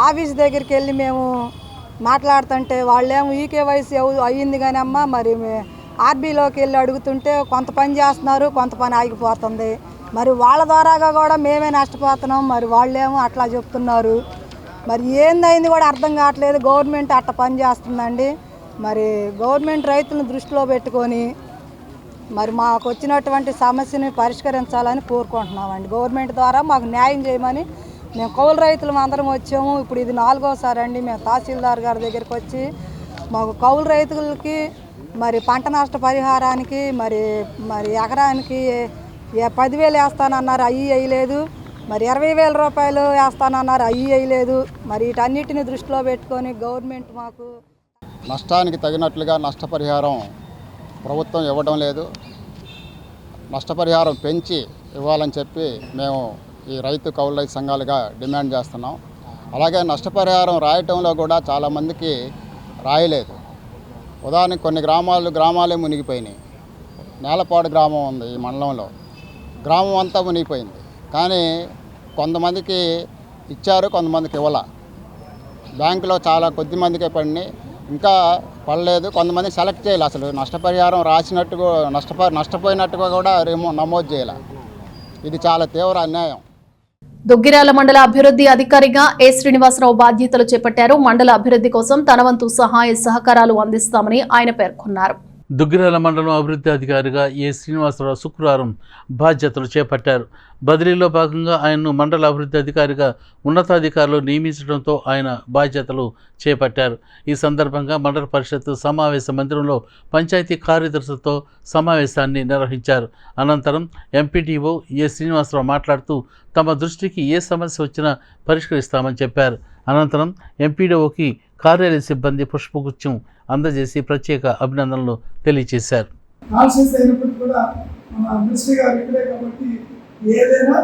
ఆఫీస్ దగ్గరికి వెళ్ళి మేము మాట్లాడుతుంటే వాళ్ళేమో ఈకేవైసీ అయ్యింది కానీ అమ్మ మరి ఆర్బీలోకి వెళ్ళి అడుగుతుంటే కొంత పని చేస్తున్నారు, కొంత పని ఆగిపోతుంది. మరి వాళ్ళ ద్వారాగా కూడా మేమే నష్టపోతున్నాం. మరి వాళ్ళేమో అట్లా చెప్తున్నారు. మరి ఏందైంది కూడా అర్థం కావట్లేదు. గవర్నమెంట్ అట్లా పని చేస్తుందండి. మరి గవర్నమెంట్ రైతులను దృష్టిలో పెట్టుకొని మరి మాకు వచ్చినటువంటి సమస్యని పరిష్కరించాలని కోరుకుంటున్నామండి. గవర్నమెంట్ ద్వారా మాకు న్యాయం చేయమని మేము కౌలు రైతులు అందరం వచ్చాము. ఇప్పుడు ఇది 4వసారి అండి మేము తహసీల్దార్ గారి దగ్గరికి వచ్చి మాకు కౌలు రైతులకి మరి పంట నష్ట పరిహారానికి మరి ఎకరానికి 10,000 వేస్తానన్నారు, అయ్యి వేయలేదు. మరి 20,000 రూపాయలు వేస్తానన్నారు, అయ్యి వేయలేదు. మరి వీటన్నిటిని దృష్టిలో పెట్టుకొని గవర్నమెంట్ మాకు నష్టానికి తగినట్లుగా నష్టపరిహారం ప్రభుత్వం ఇవ్వడం లేదు. నష్టపరిహారం పెంచి ఇవ్వాలని చెప్పి మేము ఈ రైతు కౌలు రైతు సంఘాలుగా డిమాండ్ చేస్తున్నాం. అలాగే నష్టపరిహారం రాయటంలో కూడా చాలామందికి రాయలేదు. ఉదాహరణకు కొన్ని గ్రామాలే మునిగిపోయినాయి. నేలపాడు గ్రామం ఉంది ఈ మండలంలో, గ్రామం అంతా మునిగిపోయింది. కానీ కొంతమందికి ఇచ్చారు, కొంతమందికి ఇవ్వాల. బ్యాంకులో చాలా కొద్ది మందికే పడినాయి, ఇంకా పడలేదు. కొంతమంది సెలెక్ట్ చేయాలి, అసలు నష్టపరిహారం రాసినట్టుగా నష్టపోయినట్టుగా కూడా నమోదు చేయాలి. ఇది చాలా తీవ్ర అన్యాయం. దుగ్గిరాల మండల అభివృద్ధి అధికారిగా ఏ శ్రీనివాసరావు బాధ్యతలు చేపట్టారు. మండల అభివృద్ధి కోసం తన వంతు సహాయ సహకారాలు అందిస్తామని ఆయన పేర్కొన్నారు. దుగ్గిరాల మండలం అభివృద్ధి అధికారిగా ఏ శ్రీనివాసరావు శుక్రవారం బాధ్యతలు చేపట్టారు. బదిలీలో భాగంగా ఆయన్ను మండల అభివృద్ధి అధికారిగా ఉన్నతాధికారులు నియమించడంతో ఆయన బాధ్యతలు చేపట్టారు. ఈ సందర్భంగా మండల పరిషత్ సమావేశ మందిరంలో పంచాయతీ కార్యదర్శులతో సమావేశాన్ని నిర్వహించారు. అనంతరం ఎంపీడీఓ ఏ శ్రీనివాసరావు మాట్లాడుతూ తమ దృష్టికి ఏ సమస్య వచ్చినా పరిష్కరిస్తామని చెప్పారు. అనంతరం ఎంపీడీఓకి కార్యాలయ సిబ్బంది పుష్పగుచ్చం అందజేసి ప్రత్యేక అభినందనలు తెలియజేశారు. కాన్షియస్ అయినప్పటికీ కూడా మన మినిస్టర్ గారు ఇక్కడే కాబట్టి ఏదైనా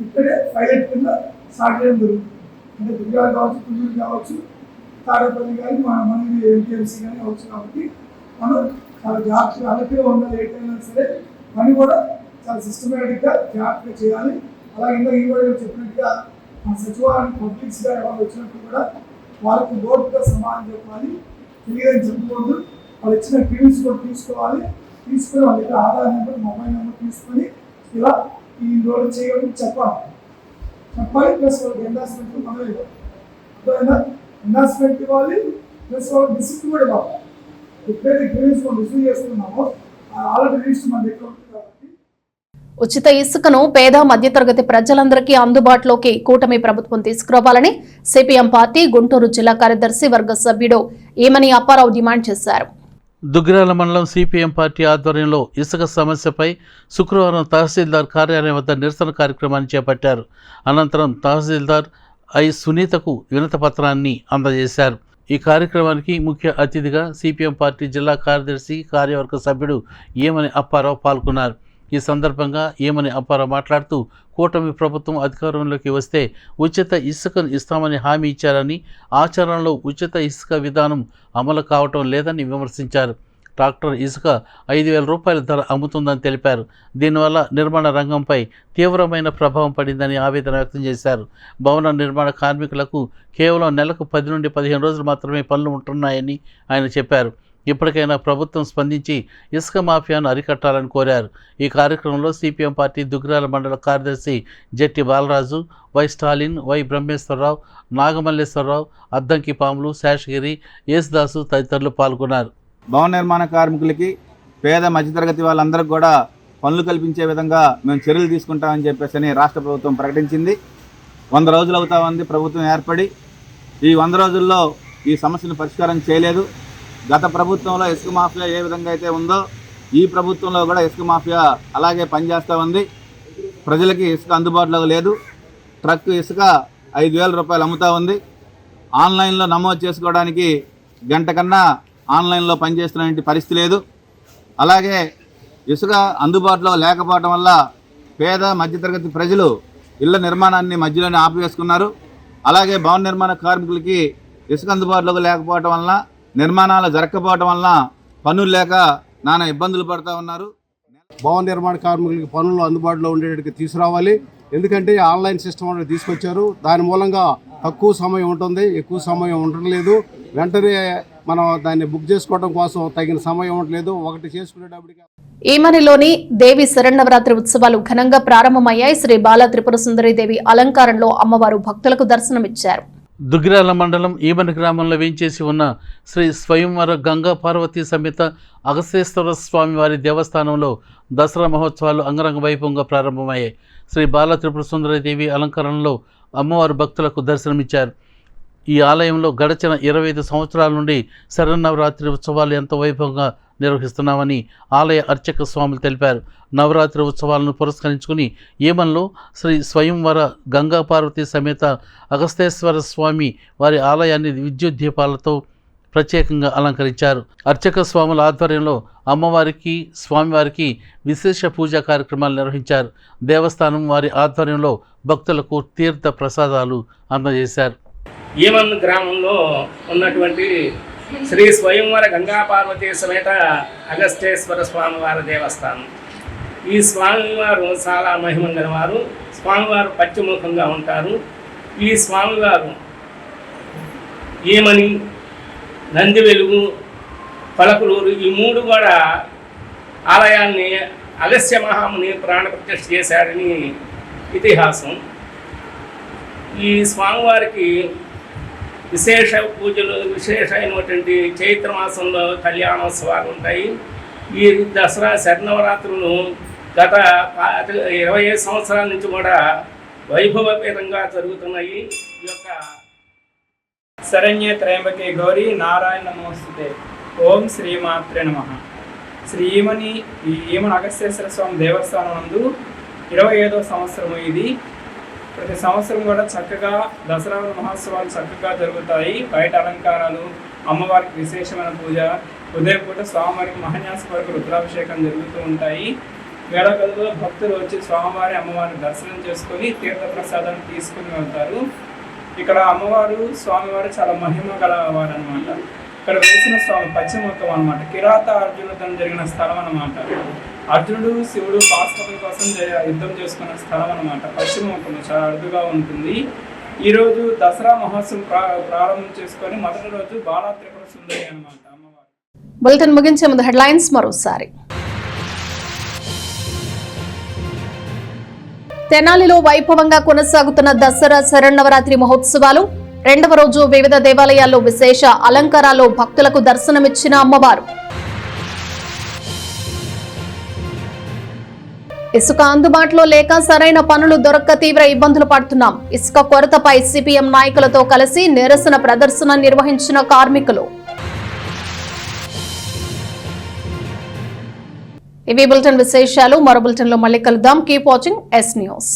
ఇక్కడే పైలట్ కింద స్టార్ట్ చేయడం జరుగుతుంది. అంటే దుర్గాలు కావచ్చు, తుమ్మూరు కావచ్చు, తాడేపల్లి కానీ మన ఎంపీఎంసీ కానీ అవచ్చు. కాబట్టి మనం చాలా జాగ్రత్తగా అలర్ట్గా ఉండాలి. ఏటైనా సరే పని కూడా చాలా సిస్టమేటిక్గా జాగ్రత్తగా చేయాలి. అలాగే ఇంకా ఈ కూడా చెప్పినట్టుగా మన సచివాలయానికి పబ్లిక్స్గా ఎవరు వచ్చినప్పుడు కూడా వాళ్ళకి ఓటుగా సమానం చెప్పాలి, తెలియదని చెప్పకూడదు. వాళ్ళు ఇచ్చిన క్రీమ్స్ కూడా తీసుకోవాలి. తీసుకొని వాళ్ళ దగ్గర ఆధార్ నెంబర్, మొబైల్ నెంబర్ తీసుకొని ఇలా ఈ రోజు చేయడం చెప్పాలి. ప్లస్ వాళ్ళకి ఎండార్స్మెంట్ మనం ఇవ్వాలి. ఎండార్స్మెంట్ ఇవ్వాలి, ప్లస్ వాళ్ళకి డిసిప్లిన్ కూడా ఇవ్వాలి. ఎప్పుడైతే క్రీమ్స్ మనం రిసీవ్ చేస్తున్నామో ఆల్రెడీ రిజిస్టర్ మన దగ్గర ఉంటుంది కాబట్టి. ఉచిత ఇసుకను పేద మధ్యతరగతి ప్రజలందరికీ అందుబాటులోకి కూటమి ప్రభుత్వం తీసుకురావాలని సిపిఎం పార్టీ గుంటూరు జిల్లా కార్యదర్శి వర్గ సభ్యుడు ఏమని అప్పారావు డిమాండ్ చేశారు. దుగ్గిరాల మండలం సిపిఎం పార్టీ ఆధ్వర్యంలో ఇసుక సమస్యపై శుక్రవారం తహసీల్దార్ కార్యాలయం వద్ద నిరసన కార్యక్రమాన్ని చేపట్టారు. అనంతరం తహసీల్దార్ ఐ సునీతకు వినతిపత్రాన్ని అందజేశారు. ఈ కార్యక్రమానికి ముఖ్య అతిథిగా సిపిఎం పార్టీ జిల్లా కార్యదర్శి కార్యవర్గ సభ్యుడు ఏమని అప్పారావు పాల్గొన్నారు. ఈ సందర్భంగా ఏమని అప్పారావు మాట్లాడుతూ కూటమి ప్రభుత్వం అధికారంలోకి వస్తే ఉచిత ఇసుకను ఇస్తామని హామీ ఇచ్చారని, ఆచరణలో ఉచిత ఇసుక విధానం అమలు కావటం లేదని విమర్శించారు. ట్రాక్టర్ ఇసుక 5,000 రూపాయల ధర అమ్ముతుందని తెలిపారు. దీనివల్ల నిర్మాణ రంగంపై తీవ్రమైన ప్రభావం పడిందని ఆవేదన వ్యక్తం చేశారు. భవన నిర్మాణ కార్మికులకు కేవలం నెలకు 10 నుండి 15 రోజులు మాత్రమే పనులు ఉంటున్నాయని ఆయన చెప్పారు. ఇప్పటికైనా ప్రభుత్వం స్పందించి ఇసుక మాఫియాను అరికట్టాలని కోరారు. ఈ కార్యక్రమంలో సిపిఎం పార్టీ దుగ్గిరాల మండల కార్యదర్శి జట్టి బాలరాజు, వై స్టాలిన్, వై బ్రహ్మేశ్వరరావు, నాగమల్లేశ్వరరావు, అద్దంకి పాములు, శేషగిరి, యేసుదాసు తదితరులు పాల్గొన్నారు. భవన నిర్మాణ కార్మికులకి, పేద మధ్యతరగతి వాళ్ళందరికీ కూడా పనులు కల్పించే విధంగా మేము చర్యలు తీసుకుంటామని చెప్పేసి రాష్ట్ర ప్రభుత్వం ప్రకటించింది. 100 రోజులు అవుతా ఉంది ప్రభుత్వం ఏర్పడి. ఈ 100 రోజుల్లో ఈ సమస్యను పరిష్కారం చేయలేదు. గత ప్రభుత్వంలో ఇసుక మాఫియా ఏ విధంగా అయితే ఉందో ఈ ప్రభుత్వంలో కూడా ఇసుక మాఫియా అలాగే పనిచేస్తూ ఉంది. ప్రజలకి ఇసుక అందుబాటులో లేదు. ట్రక్ ఇసుక 5,000 రూపాయలు అమ్ముతూ ఉంది. ఆన్లైన్లో నమోదు చేసుకోవడానికి గంట కన్నా ఆన్లైన్లో పనిచేస్తున్న పరిస్థితి లేదు. అలాగే ఇసుక అందుబాటులో లేకపోవడం వల్ల పేద మధ్యతరగతి ప్రజలు ఇళ్ల నిర్మాణాన్ని మధ్యలోనే ఆపివేసుకున్నారు. అలాగే భవన నిర్మాణ కార్మికులకి ఇసుక అందుబాటులోకి లేకపోవడం వలన, నిర్మాణాలు జరగకపోవడం వలన పనులు లేక నానా ఇబ్బందులు పడుతూ ఉన్నారు. భవన నిర్మాణ కార్మికులకి పనులు అందుబాటులో ఉండేటట్టుగా తీసుకురావాలి. ఎందుకంటే ఆన్లైన్ సిస్టమ్ అనేది తీసుకొచ్చారు. దాని మూలంగా తక్కువ సమయం ఉంటుంది, ఎక్కువ సమయం ఉండట్లేదు. వెంటనే మనం దాన్ని బుక్ చేసుకోవడం కోసం తగిన సమయం ఉండట్లేదు. ఒకటి చేసుకునేటప్పటికి ఈమనిలోని దేవి శరన్నవరాత్రి ఉత్సవాలు ఘనంగా ప్రారంభమయ్యాయి. శ్రీ బాల త్రిపుర సుందరి దేవి అలంకారంలో అమ్మవారు భక్తులకు దర్శనమిచ్చారు. దుగ్గిరాల మండలం ఈమని గ్రామంలో వేంచేసి ఉన్న శ్రీ స్వయంవర గంగా పార్వతీ సమేత అగస్తేశ్వర స్వామివారి దేవస్థానంలో దసరా మహోత్సవాలు అంగరంగ వైభవంగా ప్రారంభమయ్యాయి. శ్రీ బాల త్రిపుర సుందరి దేవి అలంకరణలో అమ్మవారు భక్తులకు దర్శనమిచ్చారు. ఈ ఆలయంలో గడిచిన 25 సంవత్సరాల నుండి శరన్నవరాత్రి ఉత్సవాలు ఎంతో వైభవంగా నిర్వహిస్తున్నామని ఆలయ అర్చక స్వాములు తెలిపారు. నవరాత్రి ఉత్సవాలను పురస్కరించుకుని ఈమన్లో శ్రీ స్వయంవర గంగా పార్వతీ సమేత అగస్తేశ్వర స్వామి వారి ఆలయాన్ని విద్యుత్ దీపాలతో ప్రత్యేకంగా అలంకరించారు. అర్చక స్వాముల ఆధ్వర్యంలో అమ్మవారికి స్వామివారికి విశేష పూజా కార్యక్రమాలు నిర్వహించారు. దేవస్థానం వారి ఆధ్వర్యంలో భక్తులకు తీర్థ ప్రసాదాలు అందజేశారు. ఈమన్ గ్రామంలో ఉన్నటువంటి శ్రీ స్వయంవర గంగా పార్వతీ సమేత అగస్తేశ్వర స్వామివారి దేవస్థానం. ఈ స్వామివారు చాలా మహిమ గలవారు. స్వామివారు పశ్చిముఖంగా ఉంటారు. ఈ స్వామివారు ఈమని, నంది వెలుగు, పలకలూరు ఈ 3 కూడా ఆలయాన్ని అగస్త్య మహాముని ప్రాణప్రతిష్ఠ చేశారని ఇతిహాసం. ఈ స్వామివారికి విశేష పూజలు, విశేషమైనటువంటి చైత్ర మాసంలో కళ్యాణోత్సవాలు ఉంటాయి. ఈ దసరా శరన్నవరాత్రులు గత 25 సంవత్సరాల నుంచి కూడా వైభవపేతంగా జరుగుతున్నాయి. ఈ యొక్క శరణ్య త్రయంబకే గౌరీ నారాయణ నమోస్తుతే. ఓం శ్రీమాత్రే నమః. శ్రీమణి ఈ ఈమన అగస్తేశ్వర స్వామి దేవస్థానం నందు 25వ సంవత్సరం ఇది. ప్రతి సంవత్సరం కూడా చక్కగా దసరా మహోత్సవాలు చక్కగా జరుగుతాయి. బయట అలంకారాలు, అమ్మవారికి విశేషమైన పూజ, ఉదయం పూట స్వామివారికి మహాన్యాసపూర్వక రుద్రాభిషేకం జరుగుతూ ఉంటాయి. వేళగదిలో భక్తులు వచ్చి స్వామివారి అమ్మవారిని దర్శనం చేసుకొని తీర్థప్రసాదాన్ని తీసుకుని వెళ్తారు. ఇక్కడ అమ్మవారు స్వామివారు చాలా మహిమ గలవారు అనమాట. ఇక్కడ వెలిసిన స్వామి పశ్చిమముఖం అనమాట. కిరాత అర్జునుడితో జరిగిన స్థలం అనమాట. అర్జునుడు శివుడు పాశుపతుల కోసం యుద్ధం చేసుకున్న స్థలం అనమాట. పశ్చిమముఖం చాలా అరుదుగా ఉంటుంది. ఈరోజు దసరా మహోత్సవం ప్రారంభం చేసుకొని మొదటి రోజు బాలా త్రిపుర సుందరి అనమాట అమ్మవారు. బులెటిన్ ముగించే ముందు హెడ్లైన్స్ మరోసారి. తెనాలిలో వైభవంగా కొనసాగుతున్న దసరా శరన్నవరాత్రి మహోత్సవాలు. 2వ రోజు వివిధ దేవాలయాల్లో విశేష అలంకారాల్లో భక్తులకు దర్శనమిచ్చిన అమ్మవారు. ఇసుక అందుబాటులో లేక సరైన పనులు దొరక్క తీవ్ర ఇబ్బందులు పడుతున్నాం. ఇసుక కొరతపై సిపిఎం నాయకులతో కలిసి నిరసన ప్రదర్శన నిర్వహించిన కార్మికులు. ఇవి బులెటిన్ విశేషాలు. మరో బులెటిన్ లో మళ్ళీ కలుద్దాం. Keep watching yes news.